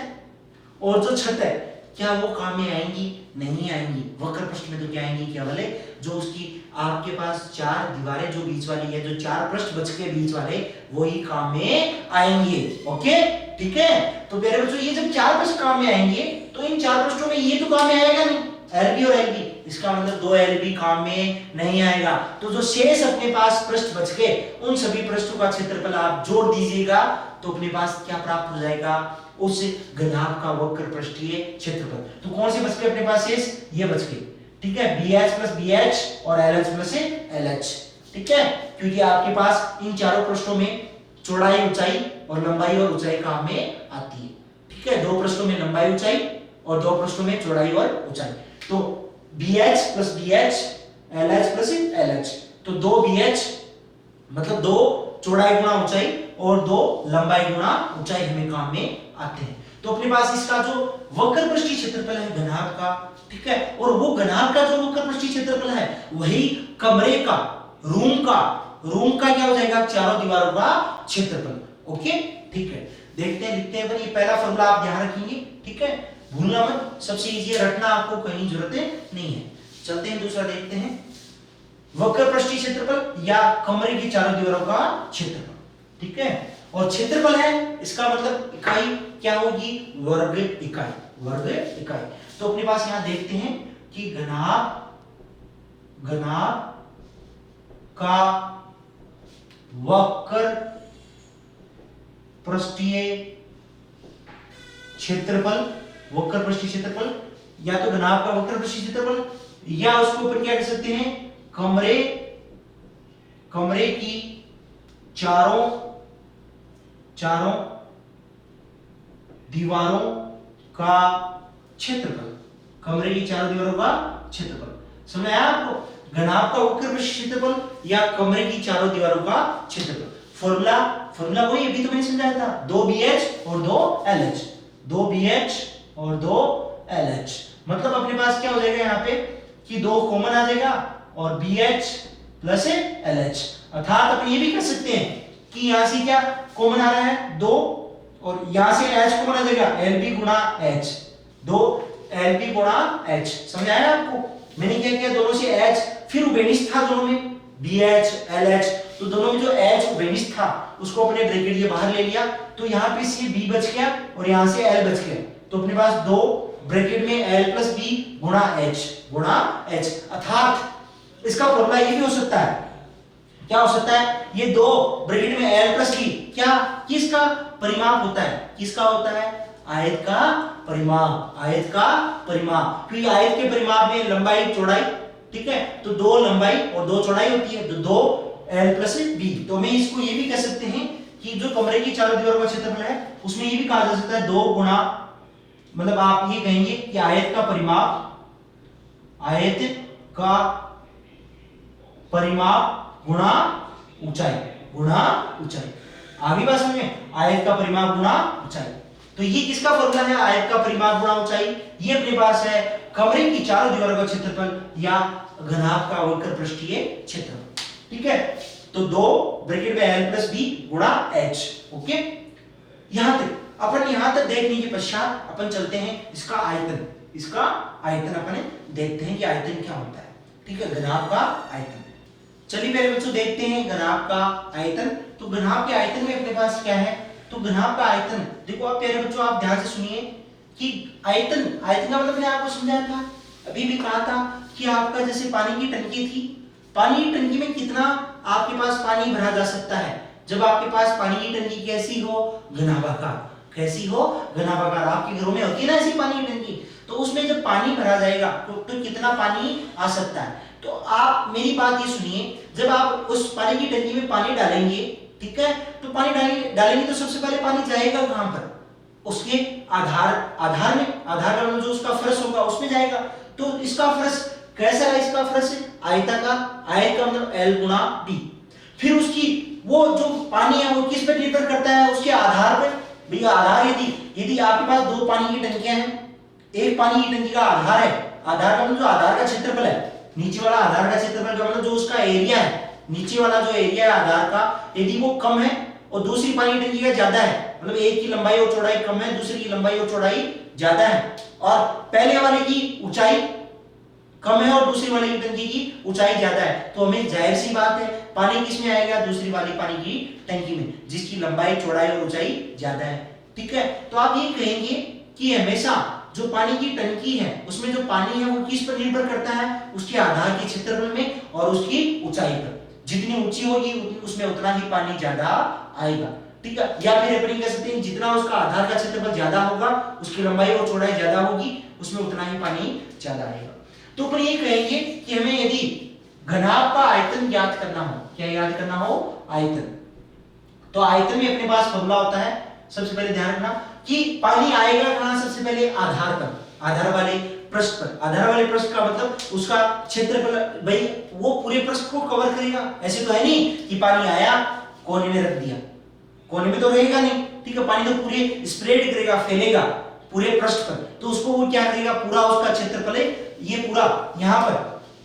A: और जो छत है, क्या वो काम में आएंगी? नहीं आएंगी। वक्र पृष्ठ में तो क्या आएंगी, केवल जो उसकी आपके पास चार दीवारें जो बीच वाली है, जो चार पृष्ठ बच के बीच वाले, वो ही काम में आएंगे। ओके, ठीक है। तो मेरे बच्चों ये जब चार पृष्ठ काम में आएंगे तो इन चार पृष्ठों में ये तो काम में आएगा नहीं, एलबी और एलबी, इसका मतलब दो एलबी काम में नहीं आएगा। तो जो शेष अपने पास पृष्ठ बच गए उन सभी पृष्ठों का क्षेत्रफल आप जोड़ दीजिएगा तो अपने पास क्या प्राप्त हो जाएगा, उस घनाभ का वक्र पृष्ठीय क्षेत्रफल। तो कौन से बच गए अपने पास शेष, ये बच गए, ठीक है, BH प्लस BH और LH प्लस LH, ठीक है, क्योंकि आपके पास इन चारों पृष्ठों में चौड़ाई, ऊंचाई और लंबाई और ऊंचाई काम में आती है, ठीक है, दो पृष्ठों में लंबाई ऊंचाई और दो पृष्ठों में चौड़ाई और ऊंचाई। तो BH plus BH LH plus LH, तो दो BH मतलब दो चौड़ाई गुणा ऊंचाई और दो लंबाई गुणा ऊंचाई हमें काम में आते हैं। तो अपने पास इसका जो वक्र पृष्ठीय क्षेत्रफल है घनाभ का, ठीक है, और वो घनाभ का जो वक्र पृष्ठीय क्षेत्रफल है वही कमरे का, रूम का क्या हो जाएगा, चारों दीवारों का क्षेत्रफल। ओके, ठीक है, देखते हैं, लिखते हैं। ये पहला फॉर्मूला आप ध्यान रखेंगे, ठीक है, भूलना मत, सबसे इजी है, रटना आपको कहीं जरूरत नहीं है। चलते हैं दूसरा देखते हैं, वक्र पृष्ठीय क्षेत्रफल या कमरे की चारों दीवारों का क्षेत्रफल, ठीक है, और क्षेत्रफल है इसका मतलब इकाई क्या होगी, वर्ग इकाई, वर्ग इकाई। तो अपने पास यहां देखते हैं कि घनाभ का वक्र पृष्ठीय क्षेत्रफल, वक्र पृष्ठीय क्षेत्रफल या तो घनाभ का वक्र पृष्ठीय क्षेत्रफल या उसको अपन क्या कह सकते हैं, कमरे की चारों दीवारों का क्षेत्रफल, कमरे की चारों दीवारों का क्षेत्रफल। समझ आया आपको, घनाभ का वक्र पृष्ठीय क्षेत्रफल या कमरे की चारों दीवारों का क्षेत्रफल। फॉर्मूला वही अभी तो मैंने समझाया था, 2BH और 2LH, 2BH और 2LH, मतलब अपने पास क्या हो जाएगा यहाँ पे कि दो कॉमन आ जाएगा और BH प्लस LH, अर्थात अपन ये भी कर सकते हैं कि यहां से क्या कॉमन आ रहा है 2 और यहां से H कॉमन आ जाएगा, LB गुणा H, 2 LB गुणा H। समझ आया आपको, मैंने क्या किया, दोनों से H, फिर उभयनिष्ठ था दोनों में BH LH, तो दोनों में जो H उभयनिष्ठ था उसको अपने ब्रैकेट के बाहर ले लिया, तो यहाँ पे से B बच गया और यहाँ से L बच गया, तो अपने पास दो ब्रैकेट में L प्लस B गुणा H, अर्थात इसका फॉर्मूला ये भी हो सकता है, क्या हो सकता है, ये दो ब्रैकेट में L प्लस B क्या किसका परिमाप होता है, किसका होता है, आयत का परिमाप, आयत का परिमाप, क्योंकि आयत के परिमाप में लंबाई चौड़ाई, ठीक है, तो दो लंबाई और दो चौड़ाई होती है, तो दो L प्लस B। तो मैं इसको ये भी कह सकते हैं कि जो कमरे की चारों दीवारों का क्षेत्रफल है उसमें ये भी कहा जा सकता है 2 गुणा, मतलब आप ये कहेंगे कि आयत का परिमाप गुणा ऊंचाई, आगे बात समझ में, आयत का परिमाप गुणा ऊंचाई। तो ये किसका फॉर्मूला है, आयत का परिमाप गुणा ऊंचाई, ये अपने पास है कमरे की चारों दीवारों का क्षेत्रफल या घनाभ का वक्र पृष्ठीय क्षेत्रफल, ठीक है। तो दो ब्रैकेट में L प्लस B गुणा H। ओके, यहां तक देखने के पश्चात अपन चलते हैं इसका आयतन अपन देखते हैं कि आयतन क्या होता है, ठीक है, घनाभ का आयतन। चलिए मेरे बच्चों देखते हैं घनाभ का आयतन। तो घनाभ के आयतन में अपने पास क्या है, तो घनाभ का आयतन देखो आप प्यारे बच्चों, आप ध्यान से सुनिए कि आयतन का मतलब मैंने आपको समझाया था, अभी भी कहा था कि आपका जैसे पानी की टंकी थी, पानी की टंकी में कितना आपके पास पानी भरा जा सकता है, जब आपके पास पानी की टंकी कैसी हो, घनाभाकार, कैसी हो, घनाभागार। आपके घरों में होती है ना ऐसी पानी की टंकी, तो उसमें जब पानी भरा जाएगा तो कितना पानी आ सकता है। तो आप मेरी बात ये सुनिए, जब आप उस पानी की टंकी में पानी डालेंगे, ठीक है, तो पानी डालेंगे तो सबसे पहले पानी जाएगा कहां पर, उसके आधार में, आधार का मतलब जो उसका फर्श होगा उसमें जाएगा। तो इसका फर्श कैसा है, इसका फर्श आयताकार, आयत का मतलब L गुणा B। फिर उसकी वो जो पानी है वो किस पे निर्भर करता है, उसके आधार पर। भैया आधार यदि आपके पास दो पानी की टंकियां हैं, एक पानी की टंकी का आधार है, आधार का मतलब जो आधार का क्षेत्रफल है, नीचे वाला आधार का क्षेत्रफल का मतलब जो उसका एरिया है, नीचे वाला जो एरिया है आधार का, यदि वो कम है और दूसरी पानी की टंकी का ज्यादा है, मतलब एक की लंबाई और चौड़ाई कम है, दूसरी की लंबाई और चौड़ाई ज्यादा है, और पहले वाले की ऊंचाई कम है और दूसरी वाली की टंकी की ऊंचाई ज्यादा है, तो हमें जाहिर सी बात है पानी किसमें आएगा, दूसरी वाली पानी की टंकी में, जिसकी लंबाई चौड़ाई और ऊंचाई ज्यादा है। ठीक है, तो आप ये कहेंगे कि हमेशा जो पानी की टंकी है उसमें जो पानी है वो किस पर निर्भर करता है, उसके आधार के क्षेत्रफल में और उसकी ऊंचाई पर। जितनी ऊंची होगी उसमें उतना ही पानी ज्यादा आएगा। ठीक है, या फिर अपन कह सकते हैं जितना उसका आधार का क्षेत्रफल ज्यादा होगा, उसकी लंबाई और चौड़ाई ज्यादा होगी, उसमें उतना ही पानी ज्यादा आएगा। तो अपन ये कहेंगे कि हमें यदि घनाभ का आयतन ज्ञात करना हो, क्या याद करना हो, आयतन, तो आयतन में अपने पास फॉर्मूला होता है। सबसे पहले ध्यान रखना कि पानी आएगा कहां, सबसे पहले आधार पर, आधार वाले पृष्ठ पर। आधार वाले पृष्ठ का मतलब उसका क्षेत्रफल, भाई वो पूरे पृष्ठ को कवर करेगा। ऐसे तो है नहीं कि पानी आया कोने में रख दिया, कोने में तो रहेगा नहीं। ठीक है, पानी तो पूरे स्प्रेड करेगा, फैलेगा पूरे पृष्ठ पर, तो उसको वो क्या करेगा, पूरा उसका क्षेत्रफल है ये पूरा यहां पर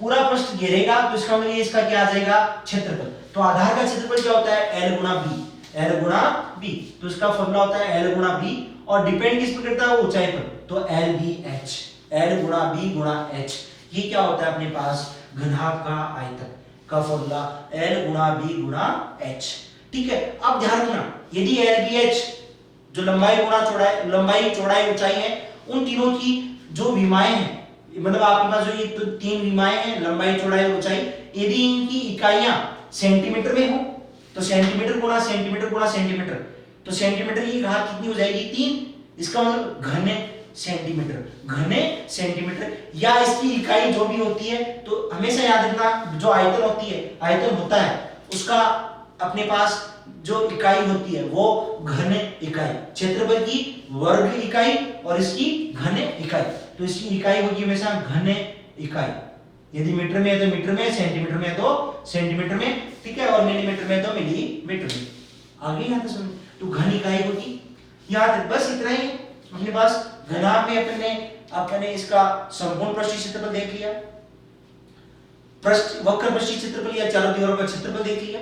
A: पूरा पृष्ठ घेरेगा, तो इसका मतलब ये इसका क्या आ जाएगा, क्षेत्रफल। तो आधार का क्षेत्रफल क्या होता है, L गुणा B, L गुणा B, तो इसका फॉर्मूला होता है L गुणा B, और डिपेंड किस पर करता है, ऊंचाई पर, तो LBH, L गुणा B गुणा H। ये क्या होता है अपने पास, घनाभ का आयतन का फॉर्मूला L गुणा B गुणा H। ठीक है, अब ध्यान रखना यदि LBH जो लंबाई गुणा चौड़ाई, लंबाई चौड़ाई ऊंचाई है, उन तीनों की जो विमाएं हैं, मतलब आपके पास जो ये तो तीन विमाएं हैं, लंबाई चौड़ाई और ऊंचाई, यदि इनकी इकाइयां सेंटीमीटर में हो तो सेंटीमीटर गुणा सेंटीमीटर गुणा सेंटीमीटर, तो सेंटीमीटर की घात कितनी हो जाएगी, 3। इसका मतलब घने सेंटीमीटर, घने सेंटीमीटर, या इसकी इकाई जो भी होती है, तो हमेशा याद रखना जो आयतन होती है, आयतन होता है उसका अपने पास जो इकाई होती है वो घन इकाई, क्षेत्रफल की वर्ग इकाई और इसकी घन इकाई, तो इसकी इकाई होगी हमेशा घन इकाई। यदि मीटर में है तो मीटर में, सेंटीमीटर में है तो सेंटीमीटर में, ठीक है, और मिलीमीटर में तो मिलीमीटर में। आगे यहां तक समझ, तो घन इकाई होगी यहां तक, बस इतना ही अपने पास। घनाभ में अपने इसका संपूर्ण पृष्ठीय क्षेत्रफल देख लिया, वक्र पृष्ठीय क्षेत्रफल या चारों दीवारों का क्षेत्रफल देख लिया,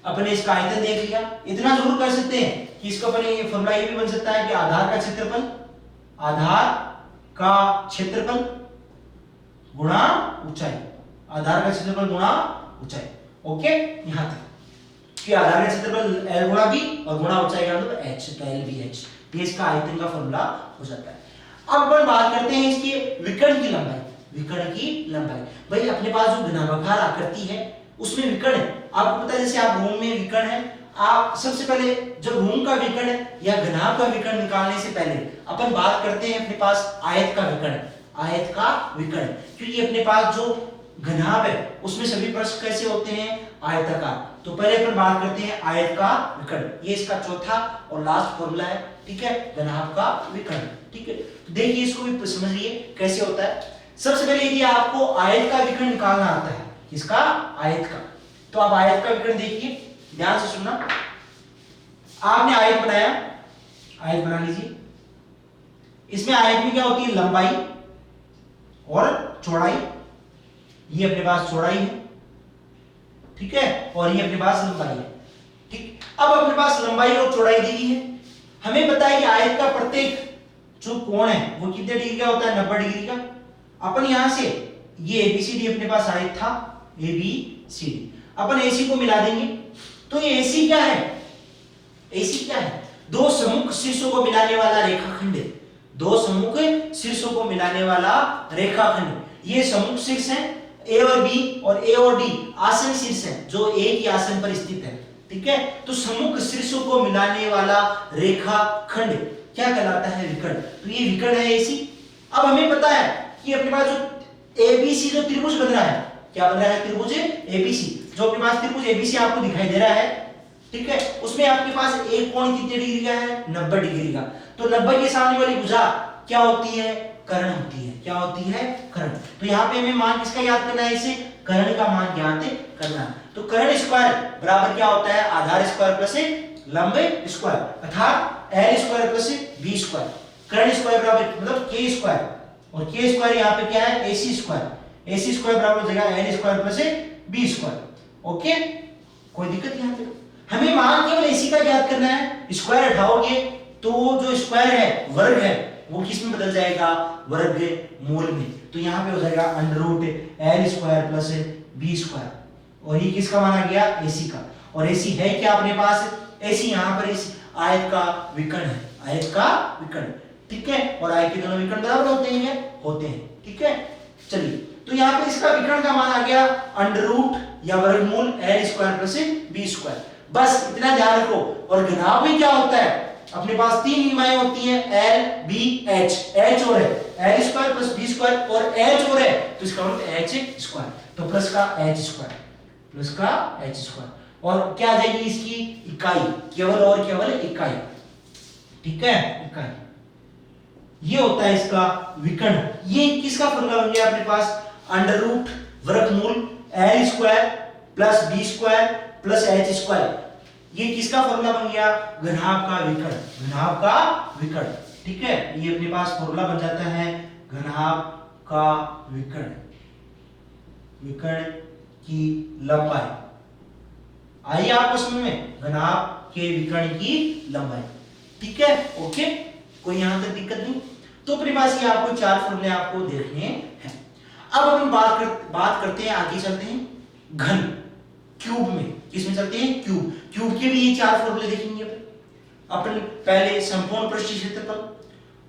A: अपने इसका आयतन देख लिया। इतना जरूर कर सकते हैं कि इसका अपने ये फॉर्मूला ये भी बन सकता है कि आधार का क्षेत्रफल, आधार का क्षेत्रफल गुणा ऊंचाई, आधार का क्षेत्रफल गुणा ऊंचाई। ओके, यहां तक कि आधार का क्षेत्रफल L गुणा B और गुणा ऊंचाई का मतलब H, तो LBH, ये इसका आयतन का फॉर्मूला हो जाता है। अब अपन बात करते हैं इसके विकर्ण की लंबाई। विकर्ण की लंबाई, भाई अपने पास जो घनाभागार आकृति है उसमें विकर्ण है, आपको पता है, जैसे आप रूम में विकर्ण है, आप सबसे पहले जब रूम का विकर्ण या घनाभ का विकर्ण निकालने से पहले अपन बात करते हैं अपने पास आयत का विकर्ण, आयत का विकर्ण, क्योंकि अपने पास जो घनाभ है उसमें सभी पृष्ठ कैसे होते हैं, आयताकार। तो पहले अपन बात करते हैं आयत का विकर्ण, ये इसका चौथा और लास्ट फॉर्मूला है। ठीक है, घनाभ का विकर्ण। ठीक है, तो देखिए इसको भी समझिए कैसे होता है। सबसे पहले यदि आपको आयत का विकर्ण निकालना आता है, किसका, आयत का, तो आप आयत का विकर्ण देखिए, ध्यान से सुनना। आपने आयत बनाया, आयत बना लीजिए, इसमें आयत में क्या होती है, लंबाई और चौड़ाई, ये अपने पास चौड़ाई है, ठीक है, और ये अपने पास लंबाई है। ठीक, अब अपने पास लंबाई और चौड़ाई दी गई है, हमें पता है कि आयत का प्रत्येक जो कोण है वो कितने डिग्री का होता है, 90 डिग्री का। अपन यहां से ये ABCD अपने पास आयत था, ABCD, अपन AC को मिला देंगे, तो ये AC क्या है, AC क्या है, दो सम्मुख शीर्षों को मिलाने वाला रेखाखंड है, दो सम्मुख शीर्षों को मिलाने वाला रेखाखंड। ये सम्मुख शीर्ष हैं A और B, और A और D आसन शीर्ष हैं जो एक ही आसन पर स्थित है। ठीक है, तो सम्मुख शीर्षों को मिलाने वाला रेखाखंड क्या कहलाता है? विकर्ण। तो ये विकर्ण है एसी। अब हमें पता है कि अपने पास जो एबीसी जो त्रिभुज बन रहा है, क्या बन रहा है? त्रिभुज एबीसी। जो अपने पास त्रिभुज एबीसी आपको दिखाई दे रहा है, ठीक है, उसमें आपके पास एक कोण कितने डिग्री का है? 90 डिग्री का। तो 90 के सामने वाली भुजा क्या होती है? कर्ण होती है। क्या होती है? कर्ण। तो यहाँ पे हमें मान किसका याद करना है? इसे कर्ण का मान ज्ञात करना है। तो कर्ण स्क्वायर बराबर क्या होता है? आधार स्क्वायर प्लस लंब स्क्वायर, अर्थात L square plus B square. कर्ण स्क्वायर बराबर मतलब के स्क्वायर, और के स्क्वायर यहाँ पे क्या है? AC square. एसी स्क्वायर बराबर हो जाएगा l square plus B square. Okay, कोई दिक्कत यहाँ पे? हमें मान केवल एसी का ज्ञात करना है। स्क्वायर हटाओगे तो जो स्क्वायर है, वर्ग है, वो किस में बदल जाएगा? वर्ग मूल में। तो यहाँ पे हो जाएगा under root l square plus B square, और ये किसका माना गया? एसी का। और एसी है क्या अपने पास? एसी यहाँ पर इस आयत का विकर्ण है, आयत का विकर्ण, ठीक है। और आयत के दोनों विकर्ण बराबर होते हैं, ठीक है। चलिए, तो यहाँ पे इसका विकर्ण का मान आ गया अंडर रूट या वर्गमूल l square plus B square. बस इतना ध्यान रखो। और घनाभ में क्या होता है? अपने पास तीन सीमाएं होती हैं, एल बी एच। एच और है l square plus B square, और एच और है तो इसका मतलब एच स्क्वायर, तो प्लस का एच स्क्वायर, प्लस का एच स्क्वायर। और क्या आ जाएगी इसकी इकाई? केवल और केवल इकाई, ठीक है, इकाई। ये होता है इसका विकर्ण। ये किसका फॉर्मूला बन गया अपने पास? अंडर रूट वर्गमूल l square plus B square plus h square. ये किसका फॉर्मूला बन गया? घनाभ का विकर्ण, घनाभ का विकर्ण, ठीक है। ये अपने पास फॉर्मूला बन जाता है घनाभ का विकर्ण, विकर्ण की लंबाई। आइए आपको समझ में, घनाभ के विकर्ण की लंबाई, ठीक है, ओके, कोई यहां तक दिक्कत नहीं। तो अपने पास ये आपको चार फॉर्मूले आपको देखने हैं। अब हम बात करते हैं, आगे चलते हैं घन, क्यूब में। किसमें चलते हैं? क्यूब। क्यूब के भी ये चार फॉर्मूले देखेंगे अपन। पहले संपूर्ण पृष्ठीय क्षेत्रफल,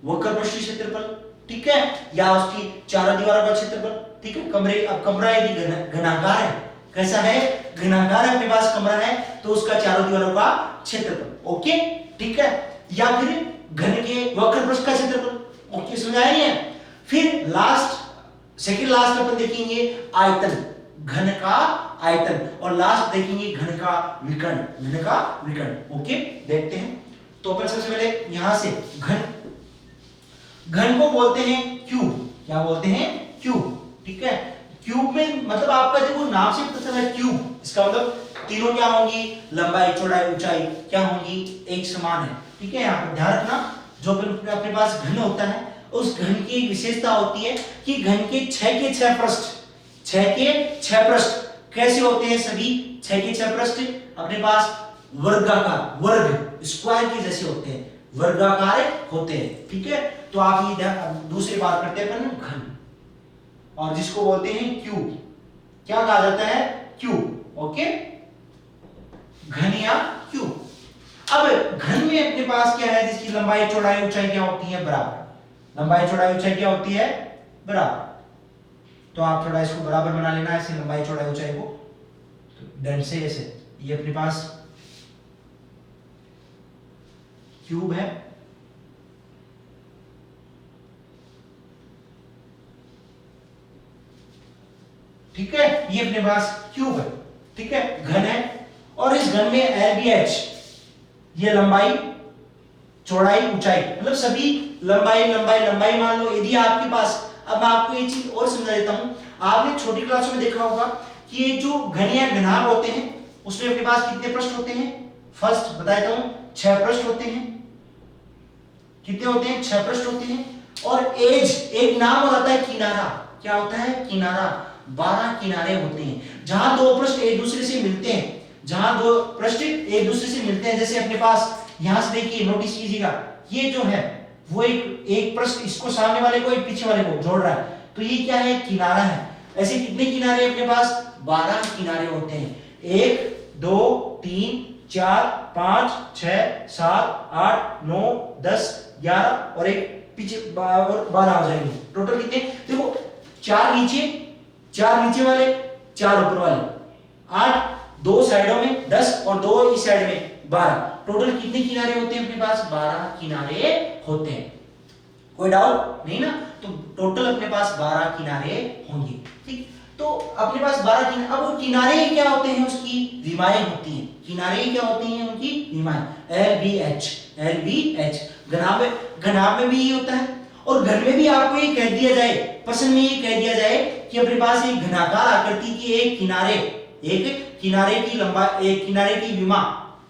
A: वक्र पृष्ठीय क्षेत्रफल, ठीक है, या उसकी चारों दीवारों का क्षेत्रफल, ठीक है। कमरा यदि घनाकार है, कैसा है? घनाकार है, अपने पास कमरा है, तो उसका चारों दीवारों का क्षेत्रफल, ओके, ठीक है। या फिर घन के वक्र पृष्ठ का क्षेत्रफल, ओके, समझाया नहीं है? फिर सेकंड लास्ट अपन देखेंगे आयतन, घन का आयतन, और लास्ट देखेंगे घन का विकर्ण, घन का विकर्ण, ओके। देखते हैं। तो अपन सबसे पहले यहां से घन को बोलते हैं क्यूब। क्या बोलते हैं? क्यूब, ठीक है। क्यूब में मतलब आपका देखो नाम से पता चला क्यूब, इसका मतलब तीनों क्या होंगी? लंबाई, चौड़ाई, ऊंचाई क्या होंगी? एक समान है, ठीक है। यहाँ पर ध्यान रखना, जो अपने पास घन होता है, उस घन की एक विशेषता होती है कि घन के 6 के 6 पृष्ठ, 6 के 6 पृष्ठ कैसे होते हैं? सभी 6 के 6 पृष्ठ अपने पास वर्गाकार, वर्ग स्क्वायर के जैसे होते हैं, वर्गाकार होते हैं, ठीक है। तो आप ये दूसरी बात करते हैं अपन घन, और जिसको बोलते हैं क्यूब। क्या कहा जाता है? क्यूब, ओके, घन या क्यूब। अब घन में अपने पास क्या है? जिसकी लंबाई, चौड़ाई, ऊंचाई क्या होती है? बराबर। लंबाई, चौड़ाई, ऊंचाई क्या होती है? बराबर। तो आप थोड़ा इसको बराबर बना लेना, ऐसे लंबाई, चौड़ाई, ऊंचाई को, तो डंड से ऐसे। ये अपने पास क्यूब है, ठीक है। ये अपने पास क्यूब है, ठीक है, घन है। और इस घन में LBH, ये लंबाई, चौड़ाई, ऊंचाई, मतलब सभी लंबाई मान लो। यदि आपके पास, अब मैं आपको ये चीज और समझा देता हूं। आपने छोटी क्लासों में देखा होगा कि ये जो घन या घनाभ होते हैं, उसमें अपने पास कितने पृष्ठ होते हैं? फर्स्ट बता देता हूं, 6 पृष्ठ होते हैं। कितने होते हैं? 6 पृष्ठ होते हैं। और एज, एक नाम हो जाता है किनारा। क्या होता है? किनारा। 12 किनारे होते हैं, जहां दो पृष्ठ एक दूसरे से मिलते हैं, जहां दो पृष्ठ एक दूसरे से मिलते हैं। जैसे अपने पास यहां से देखिए, नोटिस कीजिएगा, ये जो है वो एक पृष्ठ इसको सामने वाले को, एक पीछे वाले को जोड़ रहा है, तो ये क्या है? किनारा है। ऐसे कितने किनारे अपने पास? 12 किनारे होते हैं। 1 2 3 4 5 6 7 8 9 10 11 और एक पीछे 12 आ जाएंगे। टोटल कितने? देखो, 4 नीचे वाले, 4 ऊपर वाले, 8 दो साइडों में 10 और दो इस साइड में 12, टोटल कितने किनारे होते हैं अपने पास? 12 किनारे होते हैं। कोई डाउट नहीं ना? तो टोटल अपने पास 12 किनारे होंगे। ठीक, तो अपने पास 12 किनारे। अब वो किनारे क्या होते हैं? उसकी विमाएं होती हैं। किनारे क्या होती हैं? उनकी विमाएं। LBH घनाभ में भी ये होता है, और घन में भी आपको ये कह दिया जाए, प्रश्न में ये कह दिया जाए कि अपने पास एक घनाकार आकृति की एक किनारे की लंबाई, एक किनारे की विमा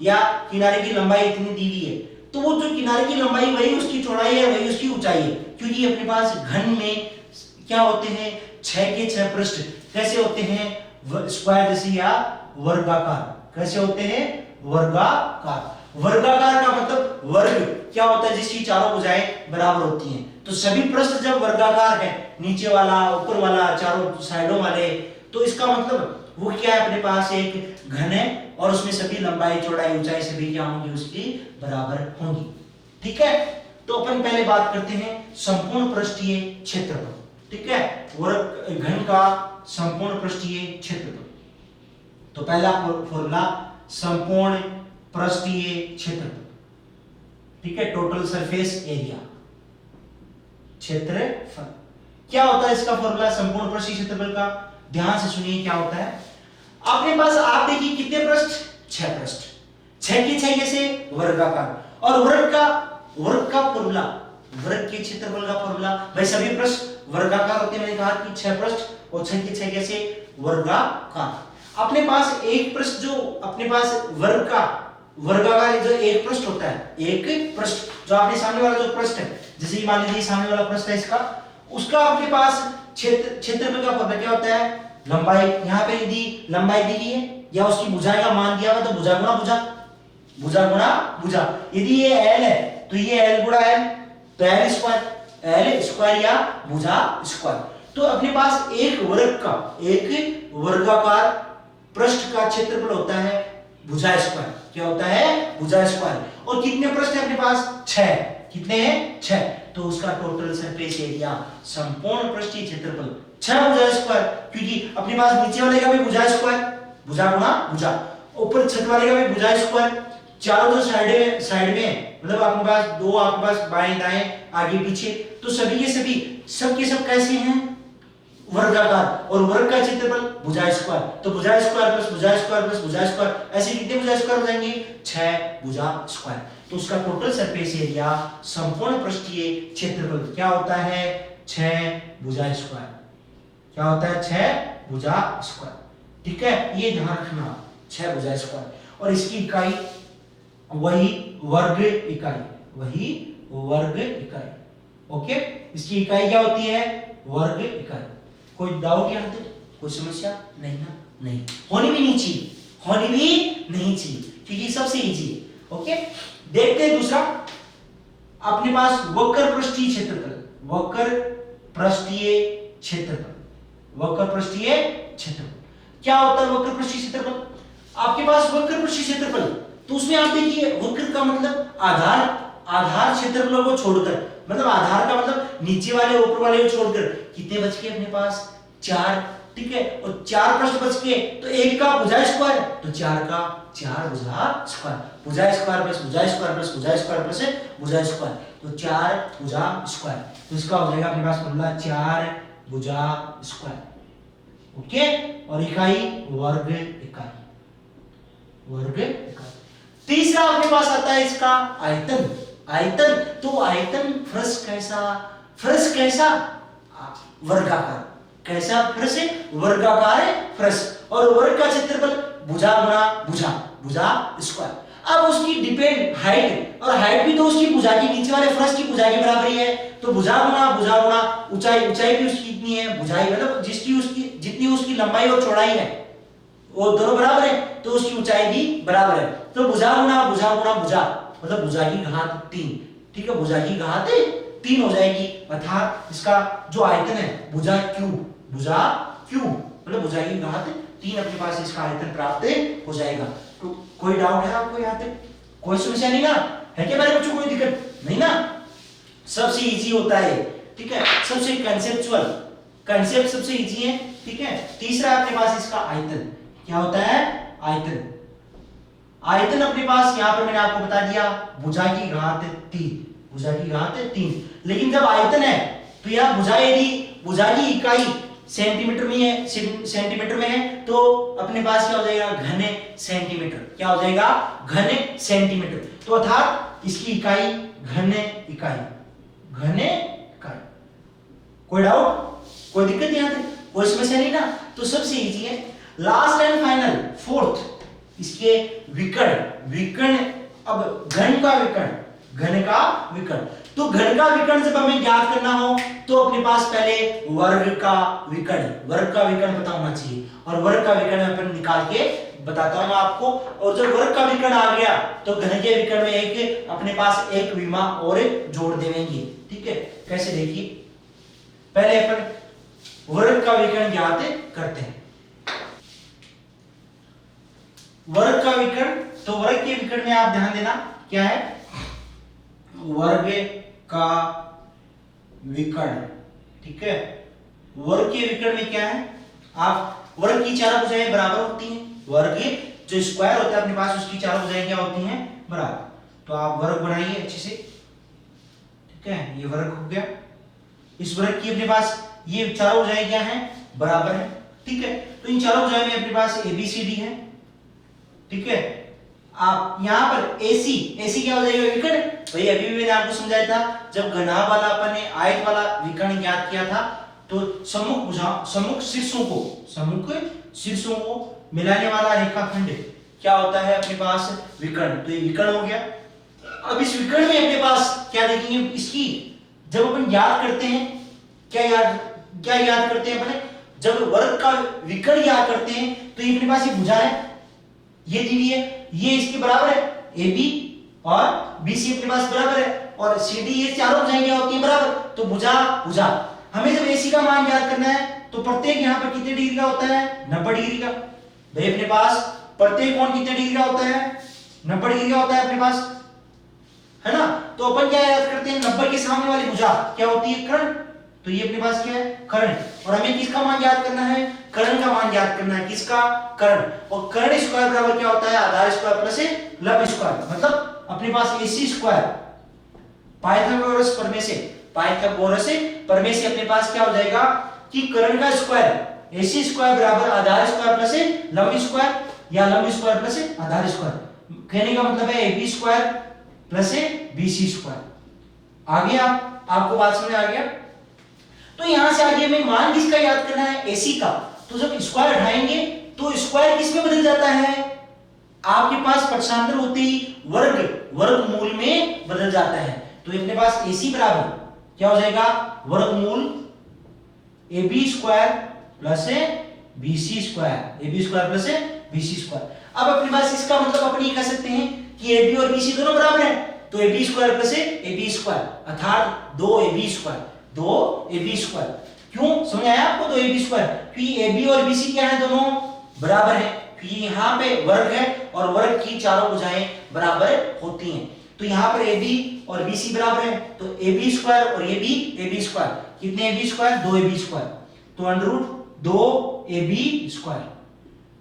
A: या किनारे की लंबाई इतनी दी हुई है, तो वो जो किनारे की लंबाई वही उसकी चौड़ाई है, वही उसकी ऊंचाई है। क्योंकि अपने पास घन में क्या होते हैं? 6 के 6 पृष्ठ। कैसे होते हैं? स्क्वायर जैसे या वर्गाकार। कैसे होते हैं? वर्गाकार। वर्गाकार का मतलब वर्ग क्या होता है? जिसकी चारों भुजाएं बराबर होती हैं। तो सभी पृष्ठ जब वर्गाकार है, नीचे वाला, ऊपर वाला, चारों साइडों वाले, तो इसका मतलब वो क्या है? अपने पास एक घन है और उसमें सभी लंबाई, चौड़ाई, ऊंचाई सभी क्या होंगी? उसकी बराबर होंगी। ठीक है, तो अपन पहले बात करते हैं संपूर्ण पृष्ठीय क्षेत्रफल। ठीक है, वर्ग घन का संपूर्ण पृष्ठीय क्षेत्रफल। तो पहला फॉर्मूला संपूर्ण पृष्ठीय क्षेत्रफल। ठीक है, टोटल सरफेस एरिया, क्षेत्रफल। क्या होता है इसका फॉर्मूला संपूर्ण पृष्ठीय क्षेत्रफल का? ध्यान से सुनिए क्या होता है। आपके पास आप देखिए कितने पृष्ठ? 6 पृष्ठ। 6 के 6 कैसे? वर्गाकार। और वर्ग का फॉर्मूला, वर्ग के क्षेत्रफल का फॉर्मूला, भाई सभी पृष्ठ वर्गाकार होते हैं। मैंने कहा कि 6 पृष्ठ और 6 के 6 कैसे? वर्गाकार। अपने पास एक पृष्ठ जो अपने पास वर्गाकार जो एक पृष्ठ होता है, एक पृष्ठ जो आपने सामने वाला जो पृष्ठ है, जैसे मान लीजिए सामने वाला पृष्ठ है इसका, उसका आपके पास क्षेत्रफल का फॉर्मूला क्या होता है? लंबाई, यहाँ पे यदि लंबाई दी गई है या उसकी भुजाएं का मान दिया हुआ तो भुजा गुणा भुजा, भुजा गुणा भुजा। यदि ये L है तो ये L गुणा L, तो L स्क्वायर या भुजा स्क्वायर। तो अपने पास एक वर्गाकार पृष्ठ का क्षेत्रफल होता है भुजा स्क्वायर। क्या होता है? भुजा स्क्वायर। और कितने पृष्ठ है अपने पास? 6। कितने हैं? 6। तो उसका टोटल सरफेस एरिया, संपूर्ण पृष्ठीय क्षेत्रफल 6 भुजा स्क्वायर। क्योंकि अपने पास नीचे वाले का भी भुजा स्क्वायर, भुजा गुणा भुजा, ऊपर छत वाले का भी भुजा स्क्वायर, चारों जो साइड में मतलब आपके पास दो, आपके पास बाएं दाएं आगे पीछे, तो सभी के सभी सब के सब कैसे हैं? वर्गाकार। और वर्ग का क्षेत्रफल भुजा स्क्वायर। तो भुजा स्क्वायर प्लस भुजा स्क्वायर प्लस भुजा स्क्वायर, ऐसे कितने भुजा स्क्वायर हो जाएंगे? 6 भुजा स्क्वायर। तो उसका टोटल सरफेस एरिया, संपूर्ण पृष्ठीय क्षेत्रफल क्या होता है? 6 भुजा स्क्वायर। क्या होता है? 6 भुजा स्क्वायर। ठीक है, ये ध्यान रखना, 6 भुजा स्क्वायर। और इसकी इकाई वही वर्ग इकाई। ओके, इसकी इकाई क्या होती है? वर्ग इकाई। कोई डाउट यहां तक? कोई समस्या नहीं ना? नहीं, होनी भी नहीं चाहिए, क्योंकि सबसे इजी है। ओके, देखते हैं दूसरा। अपने पास वक्र पृष्ठीय क्षेत्रफल, क्या होता है वक्र पृष्ठीय क्षेत्रफल? आपके पास वक्र पृष्ठीय क्षेत्रफल, तो उसमें आप देखिए वक्र का मतलब आधार क्षेत्रफल को छोड़कर, मतलब आधार का मतलब नीचे वाले ऊपर वाले को छोड़कर कितने बच गए अपने पास? 4। ठीक है, और 4 पृष्ठ बच गए, तो एक का भुजा स्क्वायर, तो 4 का 4 भुजा स्क्वायर, भुजा स्क्वायर प्लस भुजा स्क्वायर प्लस भुजा स्क्वायर प्लस भुजा स्क्वायर, तो 4 भुजा स्क्वायर। तो इसका हो जाएगा अपने पास फॉर्मूला 4 भुजा स्क्वायर। ओके, और इकाई वर्ग इकाई। तीसरा अपने पास आता है इसका आयतन। तो आयतन फर्श कैसा? वर्गाकार। कैसा फर्श है? वर्गाकार है फर्श। और वर्ग का क्षेत्रफल भुजा गुणा भुजा स्क्वायर। अब उसकी डिपेंड हाइट, और हाइट भी तो उसकी भुजा की नीचे वाले फर्श की भुजा के बराबर ही है, तो भुजा गुणा ऊंचाई भी उसकी कितनी है? भुजाई मतलब जितनी उसकी लंबाई और चौड़ाई है वो दोनों बराबर है, तो उसकी ऊंचाई भी बराबर है। तो भुजा गुणा भुजा मतलब भुजा की घात 3। ठीक है, भुजा की घात 3 हो जाएगी, अर्थात इसका जो आयतन है भुजा क्यूब मतलब भुजा की घात 3 अपने पास इसका आयतन प्राप्त हो जाएगा। तो कोई डाउट है आपको यहाँ तक? कोई समस्या नहीं ना? है क्या मेरे बच्चों? कोई दिक्कत नहीं ना? सबसे इजी होता है। ठीक है, सबसे कंसेप्ट सबसे इजी है। ठीक है, तीसरा आपके पास इसका आयतन क्या होता है? आयतन। आयतन अपने पास यहाँ पर मैंने आपको बता दिया भुजा की घात 3, भुजा की घात 3। लेकिन जब आयतन है तो यहाँ भुजा यदि भुजा की इकाई सेंटीमीटर में है, सेंटीमीटर में है, तो अपने पास क्या हो जाएगा घन सेंटीमीटर। क्या हो जाएगा घन सेंटीमीटर। तो अर्थात इसकी इकाई घन इकाई, घन इकाई। कोई डाउट, कोई दिक्कत यहाँ पे, कोई समस्या नहीं ना? तो सबसे इजी है। लास्ट एंड फाइनल फोर्थ, इसके विकर्ण। विकर्ण, अब घन का विकर्ण, घन का विकर्ण। तो घन का विकर्ण जब हमें ज्ञात करना हो तो अपने पास पहले वर्ग का विकर्ण, वर्ग का विकर्ण पता होना चाहिए। और वर्ग का विकर्ण अपन निकाल के बताता हूं आपको। और जब वर्ग का विकर्ण आ गया तो घन के विकर्ण में एक अपने पास एक विमा और जोड़ देंगे। ठीक है, कैसे देखिए, पहले अपन वर्ग का विकर्ण ज्ञात करते हैं। वर्ग का विकर्ण, तो वर्ग के विकर्ण में आप ध्यान देना क्या है, वर्ग का विकर्ण। ठीक है, वर्ग के विकर्ण में क्या है, आप वर्ग की चारों भुजाएं बराबर होती हैं। वर्ग जो स्क्वायर होता है अपने पास उसकी चारों भुजाएं क्या होती हैं, बराबर। तो आप वर्ग बनाइए अच्छे से। ठीक है, ये वर्ग हो गया। इस वर्ग की अपने पास ये चारों भुजाएं क्या हैं, बराबर है। ठीक है, तो इन चारों भुजाएं में अपने पास ABCD है। ठीक है, आप यहां पर AC, AC क्या हो जाएगा विकर्ण। भाई अभी भी मैंने आपको समझाया था, जब घना वाला अपन ने आयत वाला विकर्ण ज्ञात किया था तो सम्मुख भुजा, सम्मुख शीर्षों को मिलाने वाला रेखाखंड क्या होता है अपने पास, विकर्ण। तो ये विकर्ण हो गया। अब इस विकर्ण में अपने पास क्या देखेंगे, इसकी जब अपन याद करते हैं, क्या याद करते हैं अपने, जब वर्ग का विकर्ण याद करते हैं तो ये अपने पास ये भुजा है, ये दी हुई है, ये इसके बराबर है, AB और BC अपने पास बराबर है, और CD, ये चारों भुजाएं क्या होती हैं, बराबर। तो भुजा भुजा, हमें जब AC का मान ज्ञात करना है तो प्रत्येक यहाँ पर कितने डिग्री का होता है, 90 डिग्री का। भाई अपने पास प्रत्येक कोण कितने डिग्री का होता है, 90 डिग्री का होता है अपने पास, है ना। तो अपन क्या याद करते हैं, 90 के सामने वाली भुजा क्या होती है, कर्ण। तो ये अपने पास क्या है, कर्ण। और हमें किसका मान याद करना है, कर्ण का मान याद करना है, किसका, कर्ण। और कर्ण स्क्वायर बराबर क्या होता है, आधार स्क्वायर प्लस लंब स्क्वायर। मतलब अपने पास AC स्क्वायर पाइथागोरस प्रमेय से, पाइथागोरस प्रमेय से अपने पास क्या हो जाएगा कि कर्ण का स्क्वायर AC स्क्वायर बराबर आधार स्क्वायर प्लस लंब स्क्वायर, या लंब स्क्वायर प्लस आधार स्क्वायर। कहने का मतलब है AB square plus BC square. आ गया, आपको बात समझ आ गया। तो यहां से आगे हमें मान किसका याद करना है, AC का। तो जब स्क्वायर उठाएंगे तो स्क्वायर किस में बदल जाता है, आपके पास पक्षांतर होते ही वर्गमूल में बदल जाता है। तो अपने पास AC बराबर क्या हो जाएगा, वर्गमूल AB square plus BC square, AB square plus BC square. अब अपने पास इसका मतलब अपन ये कह सकते हैं कि AB और BC दोनों बराबर हैं, तो AB square plus AB square अर्थात 2AB स्क्वायर, 2AB स्क्वायर। क्यों समझ आया आपको 2AB स्क्वायर, क्योंकि AB और BC क्या है, दोनों बराबर है, क्योंकि यहाँ पे वर्ग है और वर्ग की चारों भुजाएं बराबर होती हैं। तो यहाँ पर AB और BC बराबर है, तो AB स्क्वायर और ये भी AB स्क्वायर, कितने AB स्क्वायर, 2AB स्क्वायर, तो अंडररूट 2AB स्क्वायर।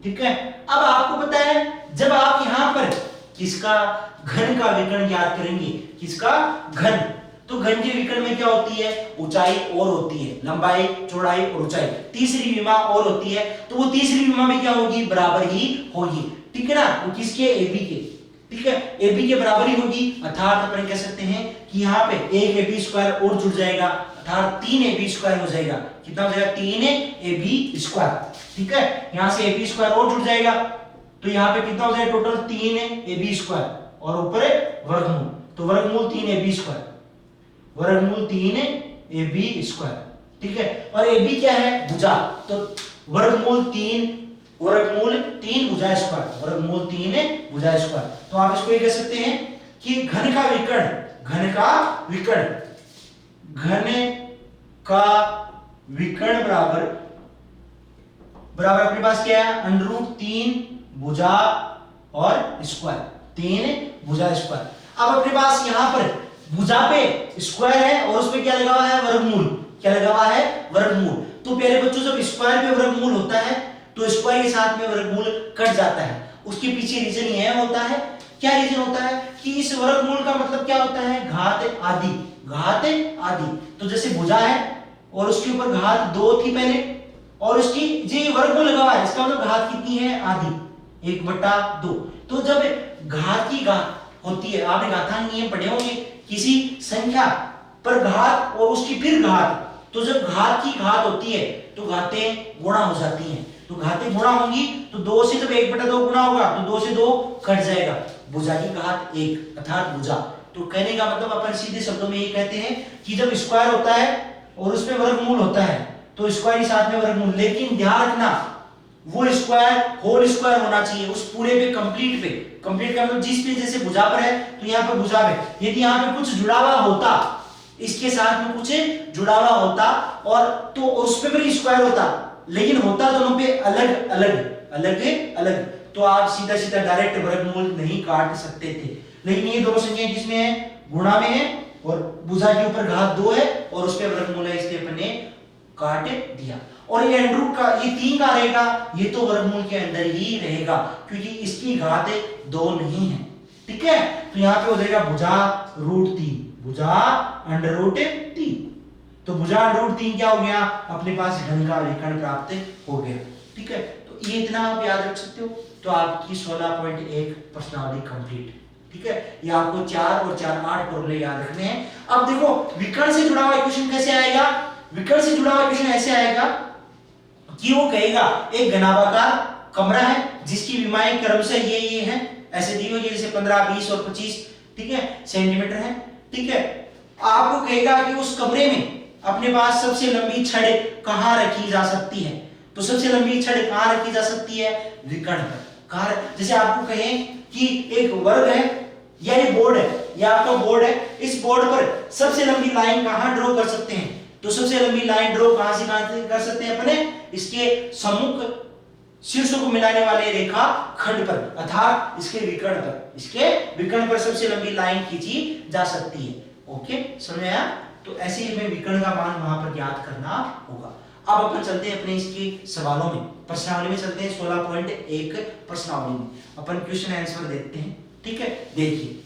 A: ठीक है, अब आपको पता है जब आप यहां पर किसका, घन का विकर्ण ज्ञात करेंगे, किसका, घन। तो घन के विकर्ण में क्या होती है, ऊंचाई और होती है, लंबाई चौड़ाई और ऊंचाई, तीसरी विमा और होती है। तो वो तीसरी विमा में क्या होगी, बराबर ही होगी। ठीक है ना, वो किसके, AB के। ठीक है, AB के बराबर ही होगी, अर्थात अपन कह सकते हैं कि यहाँ पे एक AB स्क्वायर और जुड़ जाएगा, अर्थात 3AB स्क्वायर हो जाएगा। कितना हो जाएगा, 3AB स्क्वायर। ठीक है, यहाँ से AB स्क्वायर और जुड़ जाएगा, तो यहाँ पे कितना हो जाएगा, टोटल 3AB स्क्वायर और ऊपर वर्गमूल, तो वर्गमूल 3AB स्क्वायर, वर्गमूल 3AB स्क्वायर। ठीक है, और AB क्या है, भुजा, तो वर्गमूल 3 भुजा स्क्वायर, वर्गमूल 3 भुजा स्क्वायर। तो आप इसको ये कह सकते हैं कि घन का विकर्ण, घन का विकर्ण, घन का विकर्ण बराबर अपने पास क्या है, अंडररूट 3 भुजा और स्क्वायर, 3 भुजा स्क्वायर। अब अपने पास यहां पर भुजा पे स्क्वायर है और उस पे क्या लगा हुआ है, वर्गमूल। क्या लगा हुआ है, वर्गमूल। तो प्यारे बच्चों जब स्क्वायर पे वर्गमूल होता है तो स्क्वायर के साथ में वर्गमूल कट जाता है। उसके पीछे रीजन यह होता है, क्या रीजन होता है कि इस वर्गमूल का मतलब क्या होता है, घात आदि, घात आदि। तो जैसे भुजा है और उसके ऊपर घात 2 थी पहले, और उसकी जो वर्गमूल लगा हुआ है इसका मतलब घात कितनी है, आदि, 1/2। तो जब घात की घात होती है, आपने घातांक नियम पढ़े होंगे, किसी संख्या पर घात और उसकी फिर घात, तो जब घात की घात होती है तो घातें गुणा हो जाती हैं। तो घातें गुणा होंगी तो 2 से जब 1/2 गुणा होगा तो 2 से 2 कट जाएगा, भुजा की घात 1 अर्थात भुजा। तो कहने का मतलब अपन सीधे शब्दों में ये कहते हैं कि जब स्क्वायर होता है और उसमें वर्गमूल होता है तो स्क्वायर के साथ में वर्गमूल, लेकिन ध्यान रखना वो स्क्वायर होल स्क्वायर होना चाहिए, उस पूरे पे, कंप्लीट पे। कंप्लीट का मतलब जिस पे जैसे भुजा पर है तो यहाँ पर भुजा पे यदि यहाँ पे कुछ जुड़ा हुआ होता, इसके साथ में कुछ जुड़ा हुआ होता और तो उस पे भी स्क्वायर होता, लेकिन होता दोनों पे अलग अलग अलग अलग, तो आप सीधा सीधा डायरेक्ट वर्गमूल नहीं काट सकते थे। लेकिन ये दोनों संख्याएं किसमें है, गुणा में है, और भुजा के ऊपर घात 2 है और उस पे वर्गमूल है, इसलिए अपन ने काट दिया। और ये अंडर रूट का ये 3 का रहेगा, ये तो वर्गमूल के अंदर ही रहेगा क्योंकि इसकी घात 2 नहीं है, ठीक है। तो यहाँ पे हो जाएगा भुजा √3, भुजा √3। तो भुजा √3 क्या हो गया, अपने पास घन का विकर्ण प्राप्त हो गया, ठीक है। तो ये इतना आप याद रख सकते हो। तो आपकी 16.1 प्रश्नावली कंप्लीट, ठीक है। ये आपको 4 और 4 8 फॉर्मूले याद रखने हैं। अब देखो विकर्ण से जुड़ा हुआ क्वेश्चन कैसे आएगा, विकर्ण से जुड़ा हुआ क्वेश्चन ऐसे आएगा कि वो कहेगा एक घनाभागाकार कमरा है जिसकी विमाएं क्रमशः ये हैं, ऐसे दी हुई है जैसे 15 20 और 25, ठीक है, सेंटीमीटर है, ठीक है। आपको कहेगा कि उस कमरे में अपने पास सबसे लंबी छड़ कहां रखी जा सकती है, तो सबसे लंबी छड़ कहां रखी जा सकती है, विकर्ण पर। कहां, जैसे आपको कहें कि एक वर्ग है या ये बोर्ड है, या आपका बोर्ड है, इस बोर्ड पर सबसे लंबी लाइन कहां ड्रॉ कर सकते हैं, तो सबसे लंबी लाइन ड्रॉ कहां से कर सकते हैं अपने, इसके सम्मुख शीर्षों को मिलाने वाले रेखा खंड पर अर्थात इसके विकर्ण पर, इसके विकर्ण पर सबसे लंबी लाइन खींची जा सकती है। ओके, समझ में आया। तो ऐसे ही हमें विकर्ण का मान वहां पर ज्ञात करना होगा। अब अपन चलते हैं अपने इसके सवालों में, प्रश्नावली में चलते हैं। 16.1 प्रश्नावली में अपन क्वेश्चन आंसर देखते हैं, ठीक है। देखिए